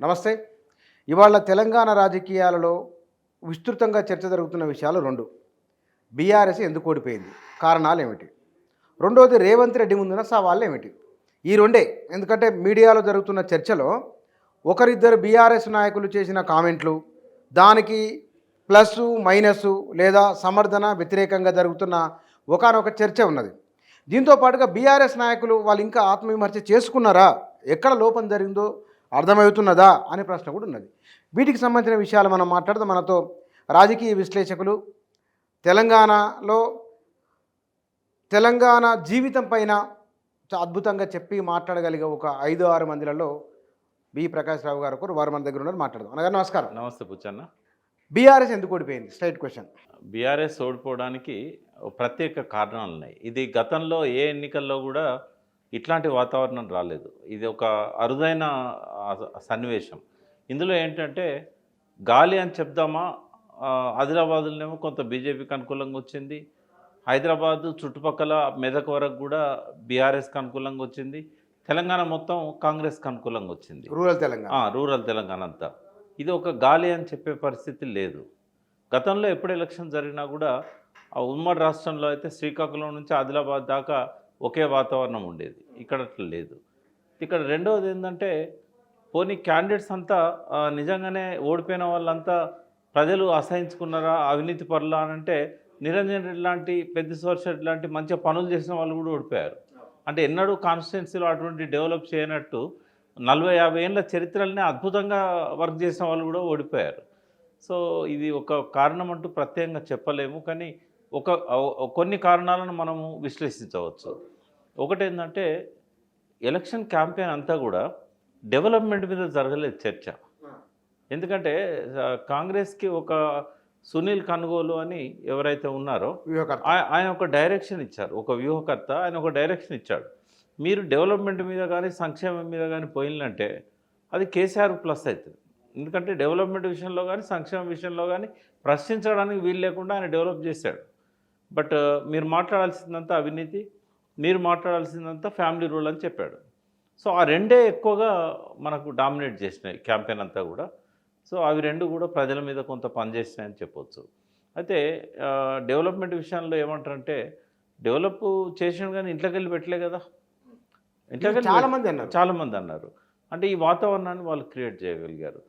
నమస్తే. ఇవాళ తెలంగాణ రాజకీయాలలో విస్తృతంగా చర్చ జరుగుతున్న విషయాలు రెండు. బీఆర్ఎస్ ఎందుకు ఓడిపోయింది, కారణాలు ఏమిటి? రెండోది రేవంత్ రెడ్డి ముందున్న సవాళ్ళు ఏమిటి? ఈ రెండే. ఎందుకంటే మీడియాలో జరుగుతున్న చర్చలో ఒకరిద్దరు బీఆర్ఎస్ నాయకులు చేసిన కామెంట్లు, దానికి ప్లస్ మైనస్ లేదా సమర్థన వ్యతిరేకంగా జరుగుతున్న ఒకానొక చర్చ ఉన్నది. దీంతో పాటుగా బీఆర్ఎస్ నాయకులు వాళ్ళు ఇంకా ఆత్మవిమర్శ చేసుకున్నారా, ఎక్కడ లోపం జరిగిందో అర్థమవుతున్నదా అనే ప్రశ్న కూడా ఉన్నది. వీటికి సంబంధించిన విషయాలు మనం మాట్లాడుతూ మనతో రాజకీయ విశ్లేషకులు, తెలంగాణలో తెలంగాణ జీవితం పైన అద్భుతంగా చెప్పి మాట్లాడగలిగే ఒక 5-6 మందిలలో బి ప్రకాష్ రావు గారు ఒకరు, వారు మన దగ్గర ఉన్నారు. మాట్లాడదాం. అనగారు నమస్కారం. నమస్తే పుచ్చన్న. బీఆర్ఎస్ ఎందుకు ఓడిపోయింది? Straight question. బీఆర్ఎస్ ఓడిపోవడానికి ప్రత్యేక కారణాలు ఉన్నాయి. ఇది గతంలో ఏ ఎన్నికల్లో కూడా ఇట్లాంటి వాతావరణం రాలేదు. ఇది ఒక అరుదైన సన్నివేశం. ఇందులో ఏంటంటే గాలి అని చెప్దామా, ఆదిలాబాద్లోనేమో కొంత బీజేపీకి అనుకూలంగా వచ్చింది, హైదరాబాదు చుట్టుపక్కల మెదక్ వరకు కూడా బీఆర్ఎస్కి అనుకూలంగా వచ్చింది, తెలంగాణ మొత్తం కాంగ్రెస్కి అనుకూలంగా వచ్చింది. రూరల్ తెలంగాణ అంతా. ఇది ఒక గాలి అని చెప్పే పరిస్థితి లేదు. గతంలో ఎప్పుడు ఎలక్షన్ జరిగినా కూడా ఆ ఉమ్మడి రాష్ట్రంలో అయితే శ్రీకాకుళం నుంచి ఆదిలాబాద్ దాకా ఒకే వాతావరణం ఉండేది. ఇక్కడ అట్లా లేదు. ఇక్కడ రెండవది ఏంటంటే, పోనీ క్యాండిడేట్స్ అంతా నిజంగానే ఓడిపోయిన వాళ్ళంతా ప్రజలు అసహించుకున్నారా, అవినీతి పరులా అని అంటే, నిరంజన్ రెడ్డి లాంటి, పెద్ద రెడ్డి లాంటి మంచిగా పనులు చేసిన వాళ్ళు కూడా ఓడిపోయారు. అంటే ఎన్నడూ కాన్స్టిట్యున్సీలో అటువంటి డెవలప్ చేయనట్టు 40-50 ఏళ్ళ చరిత్రలనే అద్భుతంగా వర్క్ చేసిన వాళ్ళు కూడా ఓడిపోయారు. సో ఇది ఒక కారణం అంటూ ప్రత్యేకంగా చెప్పలేము, కానీ కొన్ని కారణాలను మనము విశ్లేషించవచ్చు. ఒకటేంటంటే, ఎలక్షన్ క్యాంపెయిన్ అంతా కూడా డెవలప్మెంట్ మీద జరగలేదు చర్చ. ఎందుకంటే కాంగ్రెస్కి ఒక సునీల్ కనుగోలు అని ఎవరైతే ఉన్నారో ఆయన ఒక డైరెక్షన్ ఇచ్చారు, ఒక వ్యూహకర్త. ఆయన ఒక డైరెక్షన్ ఇచ్చాడు. మీరు డెవలప్మెంట్ మీద కానీ సంక్షేమం మీద కానీ పోయిందంటే అది కేసీఆర్ ప్లస్ అవుతుంది. ఎందుకంటే డెవలప్మెంట్ విషయంలో కానీ సంక్షేమం విషయంలో కానీ ప్రశ్నించడానికి వీలు లేకుండా ఆయన డెవలప్ చేశాడు. బట్ మీరు మాట్లాడాల్సిందంతా అవినీతి, మీరు మాట్లాడాల్సిందంతా ఫ్యామిలీ రూల్ అని చెప్పాడు. సో ఆ రెండే ఎక్కువగా మనకు డామినేట్ చేసినాయి క్యాంపెయిన్ అంతా కూడా. సో అవి రెండు కూడా ప్రజల మీద కొంత పనిచేసినాయని చెప్పవచ్చు. అయితే డెవలప్మెంట్ విషయంలో ఏమంటారంటే, డెవలప్ చేసిన కానీ ఇంట్లోకి వెళ్ళి పెట్టలే కదా. చాలామంది అన్నారు. అంటే ఈ వాతావరణాన్ని వాళ్ళు క్రియేట్ చేయగలిగారు.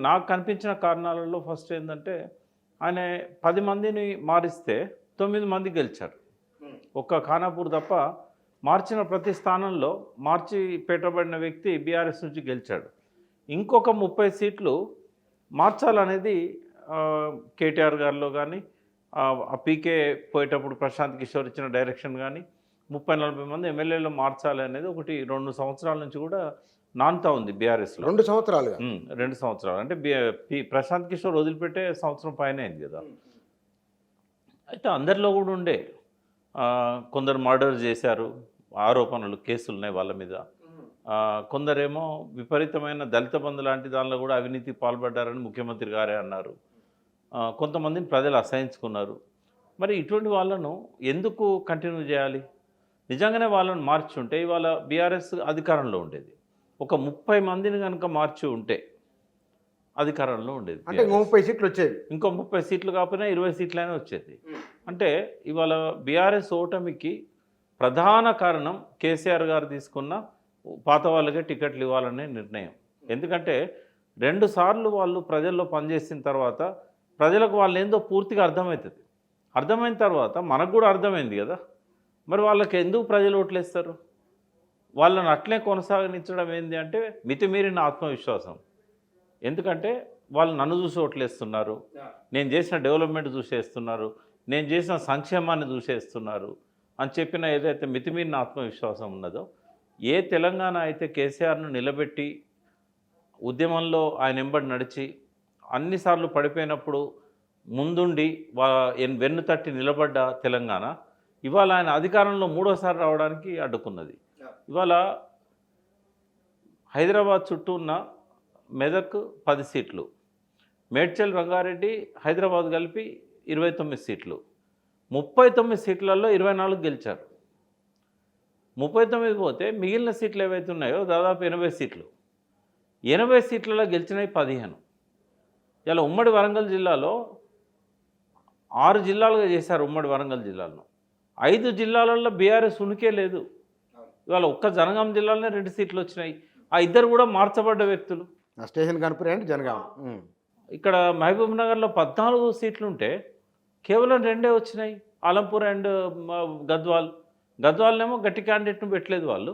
నాకు కనిపించిన కారణాలలో ఫస్ట్ ఏంటంటే, ఆయన 10 మందిని మారిస్తే 9 మంది గెలిచారు. ఒక్క ఖానాపూర్ తప్ప మార్చిన ప్రతి స్థానంలో మార్చి పెట్టబడిన వ్యక్తి బీఆర్ఎస్ నుంచి గెలిచాడు. ఇంకొక 30 సీట్లు మార్చాలనేది కేటీఆర్ గారిలో కానీ, ఆ పీకే పోయేటప్పుడు ప్రశాంత్ కిషోర్ ఇచ్చిన డైరెక్షన్ కానీ, 30-40 మంది ఎమ్మెల్యేలు మార్చాలి అనేది ఒకటి 2 సంవత్సరాల నుంచి కూడా నానుతా ఉంది బీఆర్ఎస్లో. 2 సంవత్సరాలుగా. 2 సంవత్సరాలు అంటే ప్రశాంత్ కిషోర్ వదిలిపెట్టే సంవత్సరం పైన అయింది కదా. అయితే అందరిలో కూడా ఉండే కొందరు మర్డర్ చేశారు, ఆరోపణలు, కేసులు ఉన్నాయి వాళ్ళ మీద. కొందరేమో విపరీతమైన దళిత బంధు లాంటి దానిలో కూడా అవినీతి పాల్పడ్డారని ముఖ్యమంత్రి గారే అన్నారు. కొంతమందిని ప్రజలు అసహించుకున్నారు. మరి ఇటువంటి వాళ్ళను ఎందుకు కంటిన్యూ చేయాలి? నిజంగానే వాళ్ళని మార్చి ఉంటే ఇవాళ బీఆర్ఎస్ అధికారంలో ఉండేది. ఒక 30 మందిని కనుక మార్చి ఉంటే అధికారంలో ఉండేది. అంటే 30 సీట్లు వచ్చేది. ఇంకో 30 సీట్లు కాకపోయినా 20 సీట్లైనా వచ్చేది. అంటే ఇవాళ బీఆర్ఎస్ ఓటమికి ప్రధాన కారణం కేసీఆర్ గారు తీసుకున్న పాత వాళ్ళకే టికెట్లు ఇవ్వాలనే నిర్ణయం. ఎందుకంటే 2 సార్లు వాళ్ళు ప్రజల్లో పనిచేసిన తర్వాత ప్రజలకు వాళ్ళు ఏందో పూర్తిగా అర్థమవుతుంది. అర్థమైన తర్వాత మనకు కూడా అర్థమైంది కదా, మరి వాళ్ళకి ఎందుకు ప్రజలు ఓట్లేస్తారు? వాళ్ళని అట్లే కొనసాగించడం ఏంటి అంటే మితిమీరిన ఆత్మవిశ్వాసం. ఎందుకంటే వాళ్ళు నన్ను చూసి ఓట్లేస్తున్నారు, నేను చేసిన డెవలప్మెంట్ చూసేస్తున్నారు, నేను చేసిన సంక్షేమాన్ని చూసేస్తున్నారు అని చెప్పిన ఏదైతే మితిమీరిన ఆత్మవిశ్వాసం ఉన్నదో, ఏ తెలంగాణ అయితే కేసీఆర్ను నిలబెట్టి ఉద్యమంలో ఆయన వెంబడి నడిచి అన్నిసార్లు పడిపోయినప్పుడు ముందుండి వెన్ను తట్టి నిలబడ్డ తెలంగాణ ఇవాళ ఆయన అధికారంలో 3వసారి రావడానికి అడ్డుకున్నది. ఇవాళ హైదరాబాద్ చుట్టూ ఉన్న మెదక్ 10 సీట్లు, మేడ్చల్, రంగారెడ్డి, హైదరాబాద్ కలిపి 29 సీట్లు, 39 సీట్లలో 24 గెలిచారు. 39 పోతే మిగిలిన సీట్లు ఏవైతే ఉన్నాయో దాదాపు 80 సీట్లు. 80 సీట్లలో గెలిచినవి 15. ఇలా ఉమ్మడి వరంగల్ జిల్లాలో 6 జిల్లాలుగా చేశారు. ఉమ్మడి వరంగల్ జిల్లాలో 5 జిల్లాలలో బీఆర్ఎస్ ఉనికే లేదు. ఇవాళ ఒక్క జనగాం జిల్లాలోనే 2 సీట్లు వచ్చినాయి. ఆ ఇద్దరు కూడా మార్చబడ్డ వ్యక్తులు. స్టేషన్ కనుపురి అంటే జనగాం. ఇక్కడ మహబూబ్ నగర్లో 14 సీట్లు ఉంటే కేవలం 2 వచ్చినాయి. అలంపూర్ అండ్ గద్వాల్నేమో గట్టి క్యాండిడేట్ను పెట్టలేదు వాళ్ళు.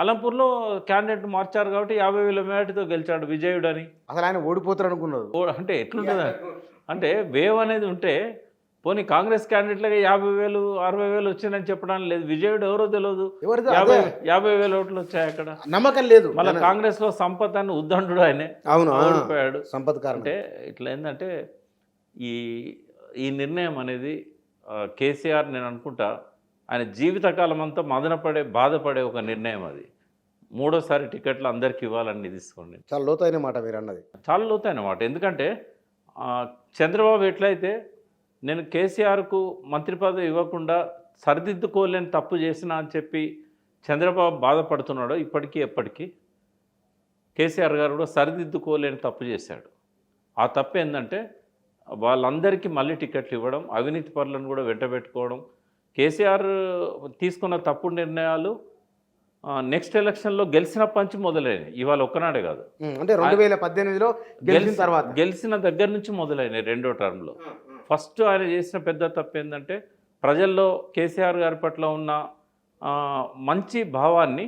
అలంపూర్లో క్యాండిడేట్ను మార్చారు కాబట్టి 50,000 మేటితో గెలిచాడు విజయుడు అని. అసలు ఆయన ఓడిపోతారు అనుకున్నారు. అంటే ఎట్లుంటుంది అంటే వేవ్ అనేది ఉంటే పోనీ కాంగ్రెస్ క్యాండిడేట్లకి 50,000 60,000 వచ్చిందని చెప్పడానికి లేదు. విజయుడు ఎవరో తెలియదు. 50,000 ఓట్లు వచ్చాయి అక్కడ. నమ్మకం లేదు. మళ్ళీ కాంగ్రెస్ లో సంపత్ అని ఉద్దండు ఆయనే ఓడిపోయాడు. సంపత్ అంటే ఇట్లా ఏంటంటే ఈ నిర్ణయం అనేది కేసీఆర్ నేను అనుకుంటా ఆయన జీవితకాలం అంతా మదనపడే బాధపడే ఒక నిర్ణయం అది. 3వ టికెట్లు అందరికి ఇవ్వాలని తీసుకోండి. చాలా లోతైన మాట మీరు అన్నది. చాలా లోతైన మాట. ఎందుకంటే చంద్రబాబు ఎట్లయితే నేను కేసీఆర్కు మంత్రి పదవి ఇవ్వకుండా సరిదిద్దుకోలేని తప్పు చేసినా అని చెప్పి చంద్రబాబు బాధపడుతున్నాడో ఇప్పటికీ ఎప్పటికీ కేసీఆర్ గారు కూడా సరిదిద్దుకోలేని తప్పు చేశాడు. ఆ తప్పు ఏంటంటే వాళ్ళందరికీ మళ్ళీ టికెట్లు ఇవ్వడం, అవినీతి పరులను కూడా వెంటబెట్టుకోవడం. కేసీఆర్ తీసుకున్న తప్పుడు నిర్ణయాలు నెక్స్ట్ ఎలక్షన్లో గెలిచినప్పటి నుంచి మొదలైనవి. ఇవాళ ఒక్కనాడే కాదు, అంటే 2018లో గెలిచిన దగ్గర నుంచి మొదలైనవి. 2వ టర్మ్లో ఫస్ట్ ఆయన చేసిన పెద్ద తప్పు ఏంటంటే ప్రజల్లో కేసీఆర్ గారి పట్ల ఉన్న మంచి భావాన్ని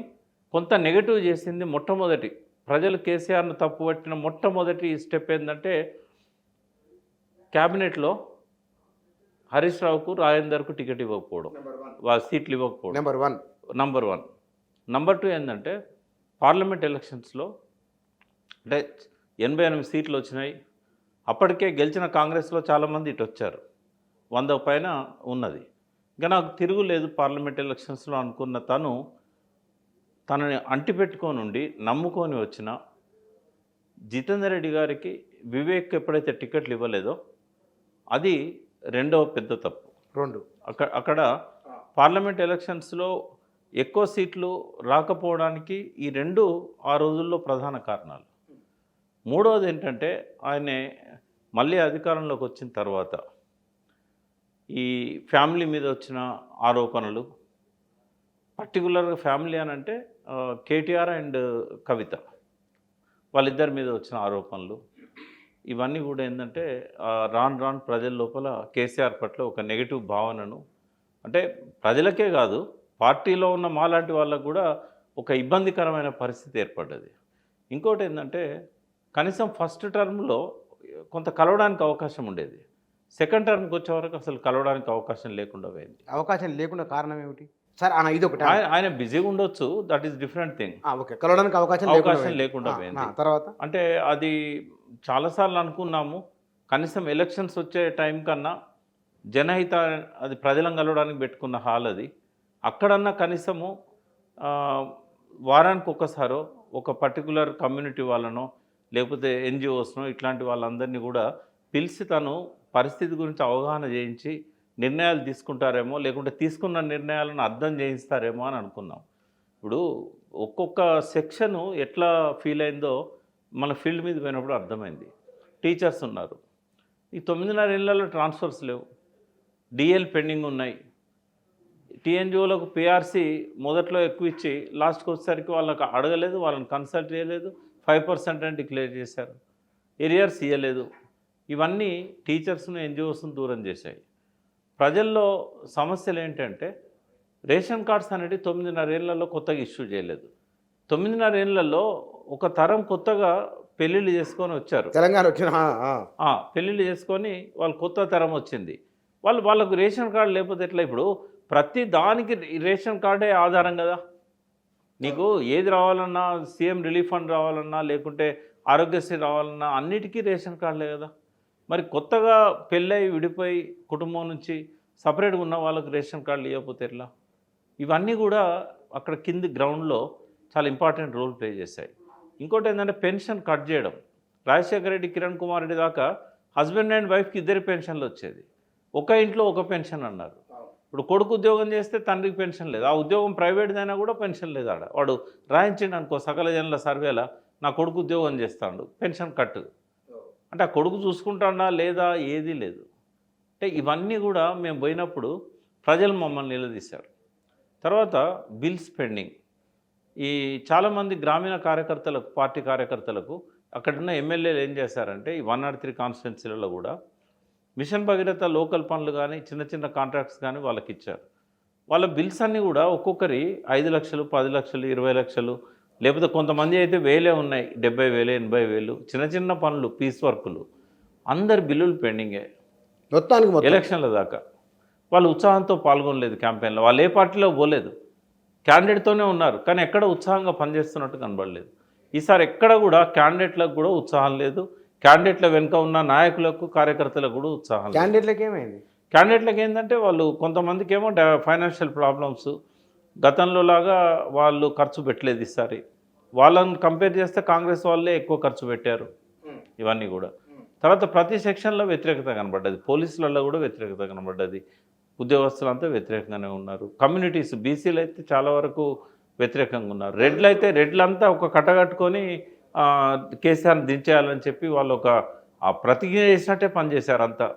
కొంత నెగటివ్ చేసింది. మొట్టమొదటి ప్రజలు కేసీఆర్ను తప్పుపట్టిన మొట్టమొదటి స్టెప్ ఏంటంటే క్యాబినెట్లో హరీష్ రావుకు రాజేందర్కు టికెట్ ఇవ్వకపోవడం, వాళ్ళ సీట్లు ఇవ్వకపోవడం. నంబర్ 1. నంబర్ 2 ఏంటంటే పార్లమెంట్ ఎలక్షన్స్లో అంటే 88 సీట్లు వచ్చినాయి. అప్పటికే గెలిచిన కాంగ్రెస్లో చాలామంది ఇటు వచ్చారు. 100 పైన ఉన్నది. ఇంకా నాకు తిరుగులేదు పార్లమెంట్ ఎలక్షన్స్లో అనుకున్న తనని అంటిపెట్టుకొని ఉండి నమ్ముకొని వచ్చిన జితేందర్ రెడ్డి గారికి వివేక్ ఎప్పుడైతే టికెట్లు ఇవ్వలేదో అది 2వ పెద్ద తప్పు. అక్కడ పార్లమెంట్ ఎలక్షన్స్లో ఎక్కువ సీట్లు రాకపోవడానికి ఈ 2 ఆ రోజుల్లో ప్రధాన కారణాలు. 3వది ఏంటంటే ఆయన మళ్ళీ అధికారంలోకి వచ్చిన తర్వాత ఈ ఫ్యామిలీ మీద వచ్చిన ఆరోపణలు, పర్టికులర్గా ఫ్యామిలీ అని అంటే కేటీఆర్ అండ్ కవిత వాళ్ళిద్దరి మీద వచ్చిన ఆరోపణలు, ఇవన్నీ కూడా ఏంటంటే రాను ప్రజల లోపల కేసీఆర్ పట్ల ఒక నెగిటివ్ భావనను, అంటే ప్రజలకే కాదు పార్టీలో ఉన్న మాలాంటి వాళ్ళకు కూడా ఒక ఇబ్బందికరమైన పరిస్థితి ఏర్పడ్డది. ఇంకోటి ఏంటంటే కనీసం ఫస్ట్ టర్మ్లో కొంత కలవడానికి అవకాశం ఉండేది. సెకండ్ టర్మ్కి వచ్చే వరకు అసలు కలవడానికి అవకాశం లేకుండా పోయింది. అవకాశం లేకుండా కారణం ఏమిటి సార్? ఇది ఒకటి, ఆయన బిజీగా ఉండొచ్చు, దట్ ఈస్ డిఫరెంట్ థింగ్. కలవడానికి అవకాశం లేకుండా పోయింది. తర్వాత అంటే అది చాలాసార్లు అనుకున్నాము, కనీసం ఎలక్షన్స్ వచ్చే టైం కన్నా జనహిత అది ప్రజలను కలవడానికి పెట్టుకున్న హాల్ అది. అక్కడన్నా కనీసము వారానికి ఒక్కసారో ఒక పర్టికులర్ కమ్యూనిటీ వాళ్ళనో లేకపోతే ఎన్జిఓస్నో ఇట్లాంటి వాళ్ళందరినీ కూడా పిలిచి తను పరిస్థితి గురించి అవగాహన చేయించి నిర్ణయాలు తీసుకుంటారేమో, లేకుంటే తీసుకున్న నిర్ణయాలను అర్థం చేయిస్తారేమో అని అనుకున్నాం. ఇప్పుడు ఒక్కొక్క సెక్షను ఎట్లా ఫీల్ అయిందో మన ఫీల్డ్ మీద పోయినప్పుడు అర్థమైంది. టీచర్స్ ఉన్నారు, ఈ 9.5 ఏళ్లలో ట్రాన్స్ఫర్స్ లేవు, డిఎల్ పెండింగ్ ఉన్నాయి. టీఎన్జిఓలకు పిఆర్సీ మొదట్లో ఎక్కువ ఇచ్చి లాస్ట్కి వచ్చేసరికి వాళ్ళకి అడగలేదు, వాళ్ళని కన్సల్ట్ చేయలేదు, 5% అని డిక్లేర్ చేశారు, ఎరియర్స్ ఇవ్వలేదు. ఇవన్నీ టీచర్స్ను ఎన్జిఓస్ను దూరం చేశాయి. ప్రజల్లో సమస్యలు ఏంటంటే రేషన్ కార్డ్స్ అనేవి 9.5 ఏళ్లలో కొత్తగా ఇష్యూ చేయలేదు. 9.5 ఏళ్లలో ఒక తరం కొత్తగా పెళ్ళిళ్ళు చేసుకొని వచ్చారు. తెలంగాణ వచ్చిన పెళ్ళిళ్ళు చేసుకొని వాళ్ళు కొత్త తరం వచ్చింది. వాళ్ళకు రేషన్ కార్డు లేకపోతే ఎట్లా? ఇప్పుడు ప్రతి దానికి రేషన్ కార్డే ఆధారం కదా. నీకు ఏది రావాలన్నా, సీఎం రిలీఫ్ ఫండ్ రావాలన్నా, లేకుంటే ఆరోగ్యశ్రీ రావాలన్నా అన్నిటికీ రేషన్ కార్డులే కదా. మరి కొత్తగా పెళ్ళై విడిపోయి కుటుంబం నుంచి సపరేట్గా ఉన్న వాళ్ళకి రేషన్ కార్డులు ఇవ్వకపోతే ఎట్లా? ఇవన్నీ కూడా అక్కడ కింది గ్రౌండ్లో చాలా ఇంపార్టెంట్ రోల్ ప్లే చేశాయి. ఇంకోటి ఏంటంటే పెన్షన్ కట్ చేయడం. రాజశేఖర రెడ్డి, కిరణ్ కుమార్ రెడ్డి దాకా హస్బెండ్ అండ్ వైఫ్కి 2 పెన్షన్లు వచ్చేది. ఒక ఇంట్లో ఒక పెన్షన్ అన్నారు. ఇప్పుడు కొడుకు ఉద్యోగం చేస్తే తండ్రికి పెన్షన్ లేదు, ఆ ఉద్యోగం ప్రైవేట్దైనా కూడా పెన్షన్ లేదు. వాడు రాయించండి అనుకో సకల జనుల సర్వేలా నా కొడుకు ఉద్యోగం చేస్తాడు, పెన్షన్ కట్. అంటే ఆ కొడుకు చూసుకుంటాడా లేదా, ఏదీ లేదు. అంటే ఇవన్నీ కూడా మేము పోయినప్పుడు ప్రజలు మమ్మల్ని నిలదీశారు. తర్వాత బిల్స్ పెండింగ్. ఈ చాలామంది గ్రామీణ కార్యకర్తలకు, పార్టీ కార్యకర్తలకు అక్కడున్న ఎమ్మెల్యేలు ఏం చేశారంటే ఈ 103 కాన్స్టిట్యున్సీలలో కూడా మిషన్ భగీరథ లోకల్ పనులు కానీ చిన్న చిన్న కాంట్రాక్ట్స్ కానీ వాళ్ళకి ఇచ్చారు. వాళ్ళ బిల్స్ అన్నీ కూడా ఒక్కొక్కరి 5 లక్షలు, 10 లక్షలు, 20 లక్షలు, లేకపోతే కొంతమంది అయితే వేలే ఉన్నాయి, 70,000, 80,000 చిన్న చిన్న పనులు, పీస్ వర్కులు. అందరి బిల్లులు పెండింగే మొత్తానికి ఎలక్షన్ల దాకా. వాళ్ళు ఉత్సాహంతో పాల్గొనలేదు క్యాంపెయిన్లో, వాళ్ళు ఏ పార్టీలో పోలేదు, క్యాండిడేట్తోనే ఉన్నారు, కానీ ఎక్కడ ఉత్సాహంగా పనిచేస్తున్నట్టు కనబడలేదు. ఈసారి ఎక్కడ కూడా క్యాండిడేట్లకు కూడా ఉత్సాహం లేదు, క్యాండిడేట్ల వెనుక ఉన్న నాయకులకు, కార్యకర్తలకు కూడా ఉత్సాహం లేదు. క్యాండిడేట్లకి ఏమైంది? క్యాండిడేట్లకు ఏంటంటే వాళ్ళు కొంతమందికి ఏమో ఫైనాన్షియల్ ప్రాబ్లమ్స్, గతంలో లాగా వాళ్ళు ఖర్చు పెట్టలేదు ఈసారి. వాళ్ళని కంపేర్ చేస్తే కాంగ్రెస్ వాళ్ళే ఎక్కువ ఖర్చు పెట్టారు. ఇవన్నీ కూడా తర్వాత ప్రతి సెక్షన్లో వ్యతిరేకత కనబడ్డది, పోలీసులలో కూడా వ్యతిరేకత కనబడ్డది, ఉద్యోగస్తులంతా వ్యతిరేకంగానే ఉన్నారు. కమ్యూనిటీస్, బీసీలు అయితే చాలా వరకు వ్యతిరేకంగా ఉన్నారు. రెడ్లు అయితే రెడ్లంతా ఒక కట్టగట్టుకొని కేసీఆర్ని దించేయాలని చెప్పి వాళ్ళు ఒక ప్రతిజ్ఞ చేసినట్టే పనిచేశారు. అంతా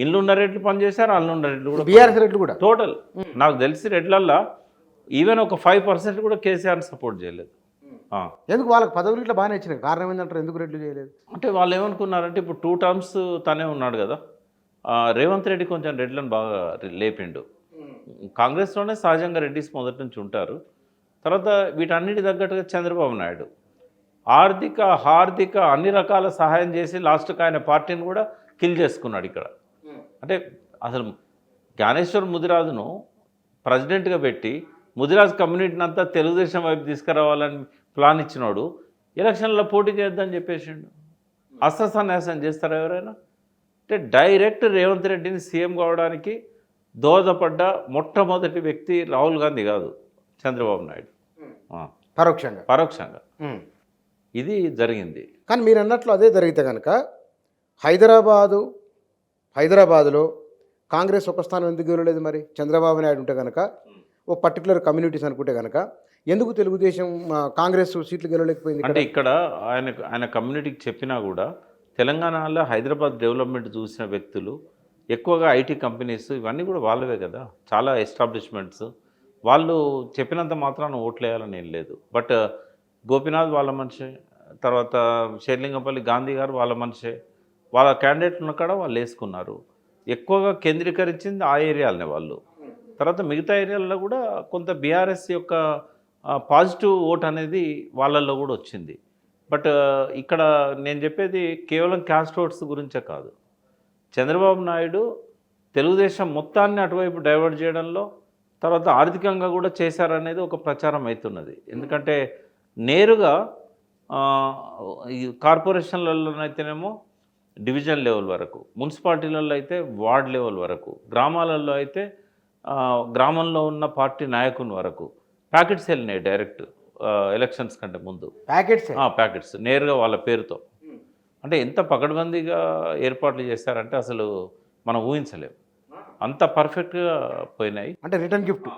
ఇల్లు ఉన్న రెడ్లు పనిచేశారు, అల్లు ఉన్న రెడ్లు కూడా, బీఆర్ఎస్ రెడ్లు కూడా టోటల్ నాకు తెలిసి రెడ్లల్లో ఈవెన్ ఒక 5% కూడా కేసీఆర్ని సపోర్ట్ చేయలేదు. ఎందుకు వాళ్ళకి పదవులు ఇట్లా బాగానే ఇచ్చినాయి, కారణం ఏంటంటారు, ఎందుకు రెడ్లు చేయలేదు అంటే వాళ్ళు ఏమనుకున్నారంటే ఇప్పుడు 2 టర్మ్స్ తనే ఉన్నాడు కదా, రేవంత్ రెడ్డి కొంచెం రెడ్లను బాగా లేపిండు. కాంగ్రెస్లోనే సహజంగా రెడ్డిస్ మొదటి నుంచి ఉంటారు. తర్వాత వీటన్నిటి తగ్గట్టుగా చంద్రబాబు నాయుడు హార్దిక అన్ని రకాల సహాయం చేసి లాస్ట్కి ఆయన పార్టీని కూడా కిల్ చేసుకున్నాడు ఇక్కడ. అంటే అసలు జ్ఞానేశ్వర్ ముదిరాజును ప్రెసిడెంట్గా పెట్టి ముదిరాజ్ కమ్యూనిటీని అంతా తెలుగుదేశం వైపు తీసుకురావాలని ప్లాన్ ఇచ్చినాడు. ఎలక్షన్లో పోటీ చేద్దామని చెప్పేసిండు. అస్త్రసన్యాసం చేస్తారా ఎవరైనా? అంటే డైరెక్ట్ రేవంత్ రెడ్డిని సీఎం కావడానికి దోహదపడ్డ మొట్టమొదటి వ్యక్తి రాహుల్ గాంధీ కాదు, చంద్రబాబు నాయుడు. పరోక్షంగా ఇది జరిగింది. కానీ మీరు అన్నట్లు అదే జరిగితే కనుక హైదరాబాదులో కాంగ్రెస్ ఒక స్థానం ఎందుకు గెలవలేదు? మరి చంద్రబాబు నాయుడు ఉంటే కనుక ఓ పర్టికులర్ కమ్యూనిటీస్ అనుకుంటే కనుక ఎందుకు తెలుగుదేశం కాంగ్రెస్ సీట్లు గెలవలేకపోయింది? అంటే ఇక్కడ ఆయన కమ్యూనిటీకి చెప్పినా కూడా తెలంగాణలో హైదరాబాద్ డెవలప్మెంట్ చూసిన వ్యక్తులు ఎక్కువగా ఐటీ కంపెనీస్ ఇవన్నీ కూడా వాళ్ళవే కదా, చాలా ఎస్టాబ్లిష్మెంట్స్. వాళ్ళు చెప్పినంత మాత్రాన ఓట్లేయాలని ఏం లేదు. బట్ గోపీనాథ్ వాళ్ళ మనిషే, తర్వాత షేర్లింగంపల్లి గాంధీ గారు వాళ్ళ మనిషే, వాళ్ళ క్యాండిడేట్లు ఉన్న కాడ వాళ్ళు వేసుకున్నారు. ఎక్కువగా కేంద్రీకరించింది ఆ ఏరియాలనే వాళ్ళు. తర్వాత మిగతా ఏరియాల్లో కూడా కొంత బీఆర్ఎస్ యొక్క పాజిటివ్ ఓట్ అనేది వాళ్ళల్లో కూడా వచ్చింది. బట్ ఇక్కడ నేను చెప్పేది కేవలం క్యాస్ట్ ఓట్స్ గురించే కాదు. చంద్రబాబు నాయుడు తెలుగుదేశం మొత్తాన్ని అటువైపు డైవర్ట్ చేయడంలో, తర్వాత ఆర్థికంగా కూడా చేశారనేది ఒక ప్రచారం అవుతున్నది. ఎందుకంటే నేరుగా ఈ కార్పొరేషన్లలోనైతేనేమో డివిజన్ లెవెల్ వరకు, మున్సిపాలిటీలలో అయితే వార్డ్ లెవెల్ వరకు, గ్రామాలలో అయితే గ్రామంలో ఉన్న పార్టీ నాయకుని వరకు ప్యాకెట్స్ వెళ్ళినాయి డైరెక్ట్ ఎలక్షన్స్ కంటే ముందు. ప్యాకెట్స్ నేరుగా వాళ్ళ పేరుతో. అంటే ఎంత పకడ్బందీగా ఏర్పాట్లు చేశారంటే అసలు మనం ఊహించలేము, అంత పర్ఫెక్ట్గా పోయినాయి. అంటే return gift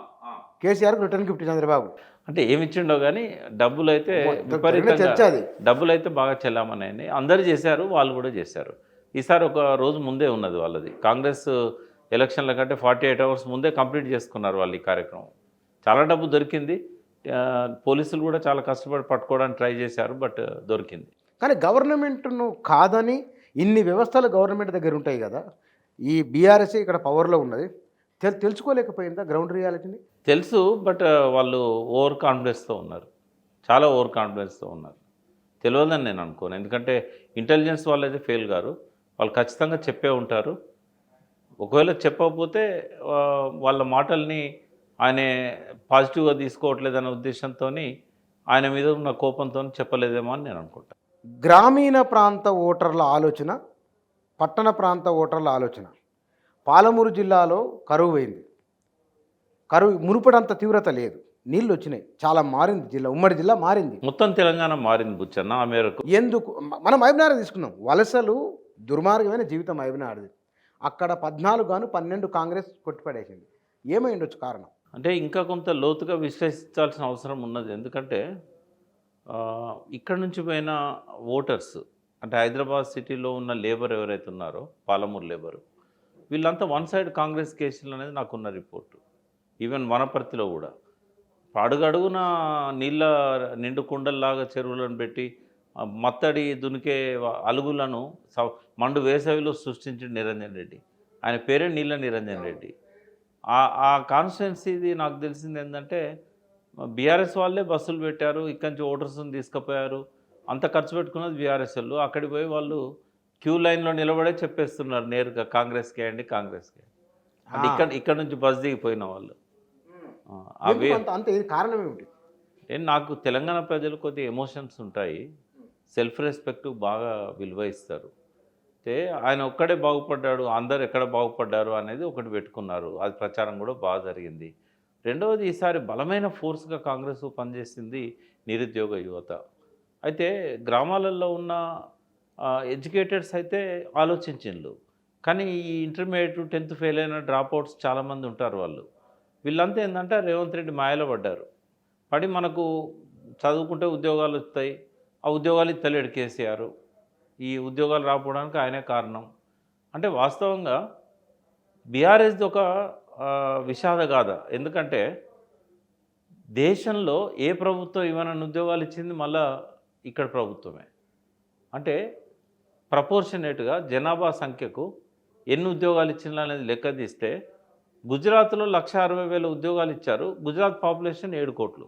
KCR, return gift Chandrababu. అంటే ఏమి ఇచ్చిండో కానీ డబ్బులు అయితే విపరీతంగా, డబ్బులు అయితే బాగా చెల్లామని అందరూ చేశారు, వాళ్ళు కూడా చేశారు. ఈసారి ఒక రోజు ముందే ఉన్నది వాళ్ళది. కాంగ్రెస్ ఎలక్షన్ల కంటే 48 అవర్స్ ముందే కంప్లీట్ చేసుకున్నారు వాళ్ళు ఈ కార్యక్రమం. చాలా డబ్బు దొరికింది. పోలీసులు కూడా చాలా కష్టపడి పట్టుకోవడానికి ట్రై చేశారు, బట్ దొరికింది. కానీ గవర్నమెంట్ను కాదని ఇన్ని వ్యవస్థలు గవర్నమెంట్ దగ్గర ఉంటాయి కదా, ఈ బీఆర్ఎస్ ఇక్కడ పవర్లో ఉన్నది, తెలుసుకోలేకపోయిందా గ్రౌండ్ రియాలిటీని? తెలుసు, బట్ వాళ్ళు ఓవర్ కాన్ఫిడెన్స్తో ఉన్నారు, చాలా ఓవర్ కాన్ఫిడెన్స్తో ఉన్నారు. తెలియదని నేను అనుకోను. ఎందుకంటే ఇంటెలిజెన్స్ వాళ్ళు అయితే ఫెయిల్ గారు, వాళ్ళు ఖచ్చితంగా చెప్పే ఉంటారు. ఒకవేళ చెప్పకపోతే వాళ్ళ మాటల్ని ఆయన పాజిటివ్గా తీసుకోవట్లేదనే ఉద్దేశంతో ఆయన మీద ఉన్న కోపంతో చెప్పలేదేమో అని నేను అనుకుంటాను. గ్రామీణ ప్రాంత ఓటర్ల ఆలోచన, పట్టణ ప్రాంత ఓటర్ల ఆలోచన. పాలమూరు జిల్లాలో కరువు అయింది. కరువు మునుపడంత తీవ్రత లేదు, నీళ్ళు వచ్చినాయి, చాలా మారింది జిల్లా, ఉమ్మడి జిల్లా మారింది, మొత్తం తెలంగాణ మారింది బుచ్చన్న. ఆ మేరకు ఎందుకు మనం మహబూబ్నగర్ తీసుకున్నాం, వలసలు దుర్మార్గమైన జీవితం మహబూబ్నగర్ది. అక్కడ 14 గాను 12 కాంగ్రెస్ కొట్టిపడేసింది. ఏమై ఉండొచ్చు కారణం? అంటే ఇంకా కొంత లోతుగా విశ్లేషించాల్సిన అవసరం ఉన్నది. ఎందుకంటే ఇక్కడ నుంచి పోయిన ఓటర్స్ అంటే హైదరాబాద్ సిటీలో ఉన్న లేబర్ ఎవరైతే ఉన్నారో పాలమూరు లేబరు వీళ్ళంతా వన్ సైడ్ కాంగ్రెస్ కేసులు అనేది నాకున్న రిపోర్టు. ఈవెన్ వనపర్తిలో కూడా అడుగడుగున నీళ్ళ నిండు కుండల్లాగా చెరువులను పెట్టి మత్తడి దునికే అలుగులను మండు వేసవిలో సృష్టించిన నిరంజన్ రెడ్డి. ఆయన పేరే నీళ్ళ నిరంజన్ రెడ్డి. ఆ కాన్స్టిట్యున్సీది నాకు తెలిసింది ఏంటంటే బీఆర్ఎస్ వాళ్ళే బస్సులు పెట్టారు, ఇక్కడి నుంచి ఓటర్స్ని తీసుకుపోయారు. అంత ఖర్చు పెట్టుకున్నది బీఆర్ఎస్ వాళ్ళు. అక్కడికి పోయి వాళ్ళు క్యూ లైన్లో నిలబడే చెప్పేస్తున్నారు నేరుగా కాంగ్రెస్కే అండి కాంగ్రెస్కే. అంటే ఇక్కడ నుంచి బస్ దిగిపోయిన వాళ్ళు. అంత ఇది కారణం ఏమిటి? నాకు తెలంగాణ ప్రజలు కొద్దిగా ఎమోషన్స్ ఉంటాయి, సెల్ఫ్ రెస్పెక్ట్ బాగా విలువ ఇస్తారు. అయితే ఆయన ఒక్కడే బాగుపడ్డాడు, అందరు ఎక్కడ బాగుపడ్డారు అనేది ఒకటి పెట్టుకున్నారు. అది ప్రచారం కూడా బాగా జరిగింది. రెండవది ఈసారి బలమైన ఫోర్స్గా కాంగ్రెస్ పనిచేసింది నిరుద్యోగ యువత. అయితే గ్రామాలలో ఉన్న ఎడ్యుకేటెడ్స్ అయితే ఆలోచించిండ్రు, కానీ ఈ ఇంటర్మీడియట్ 10th ఫెయిల్ అయిన డ్రాప్అవుట్స్ చాలామంది ఉంటారు. వీళ్ళంతా ఏంటంటే రేవంత్ రెడ్డి మాయలో పడ్డారు. పడి మనకు చదువుకుంటే ఉద్యోగాలు వస్తాయి, ఆ ఉద్యోగాలు ఇస్తలేడు కేసీఆర్. ఈ ఉద్యోగాలు రాకపోవడానికి ఆయనే కారణం. అంటే వాస్తవంగా బీఆర్ఎస్ది ఒక విషాదగాథ. ఎందుకంటే దేశంలో ఏ ప్రభుత్వం ఇవ్వనన్ని ఉద్యోగాలు ఇచ్చింది మళ్ళా ఇక్కడ ప్రభుత్వమే. అంటే ప్రపోర్షనేట్గా జనాభా సంఖ్యకు ఎన్ని ఉద్యోగాలు ఇచ్చిండ్రు అనేది లెక్క తీస్తే గుజరాత్లో 1,60,000 ఉద్యోగాలు ఇచ్చారు. గుజరాత్ పాపులేషన్ 7 కోట్లు.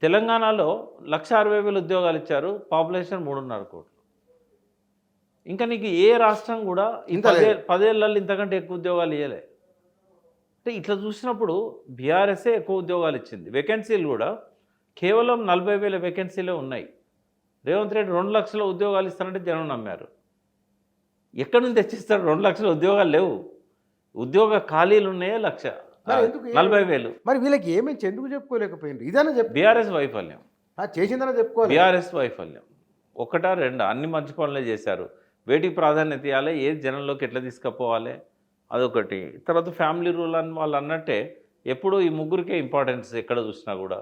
తెలంగాణలో 1,60,000 ఉద్యోగాలు ఇచ్చారు, పాపులేషన్ 3.5 కోట్లు. ఇంకా నీకు ఏ రాష్ట్రం కూడా ఈ 10 ఏళ్ళల్లో ఇంతకంటే ఎక్కువ ఉద్యోగాలు ఇవ్వలే. అంటే ఇట్లా చూసినప్పుడు బీఆర్ఎస్ఏ ఎక్కువ ఉద్యోగాలు ఇచ్చింది. వేకెన్సీలు కూడా కేవలం 40,000 వేకెన్సీలే ఉన్నాయి. రేవంత్ రెడ్డి 2 లక్షల ఉద్యోగాలు ఇస్తానంటే జనం నమ్మారు. ఎక్కడి నుంచి తెచ్చిస్తాడు? 2 లక్షల ఉద్యోగాలు లేవు. ఉద్యోగ ఖాళీలు ఉన్నాయే 1,40,000. మరి వీళ్ళకి ఏమేమి ఎందుకు చెప్పుకోలేకపోయింది? ఇదైనా చెప్పి బీఆర్ఎస్ వైఫల్యం చేసిందని చెప్పుకోవాలి. బీఆర్ఎస్ వైఫల్యం ఒకటా రెండా అన్ని మంచి పనులే చేశారు. వేటికి ప్రాధాన్యత ఇవ్వాలి, ఏది జనంలోకి ఎట్లా తీసుకుపోవాలి, అదొకటి. తర్వాత ఫ్యామిలీ రూల్ అని వాళ్ళు అన్నట్టే ఎప్పుడూ ఈ ముగ్గురికే ఇంపార్టెన్స్. ఎక్కడ చూసినా కూడా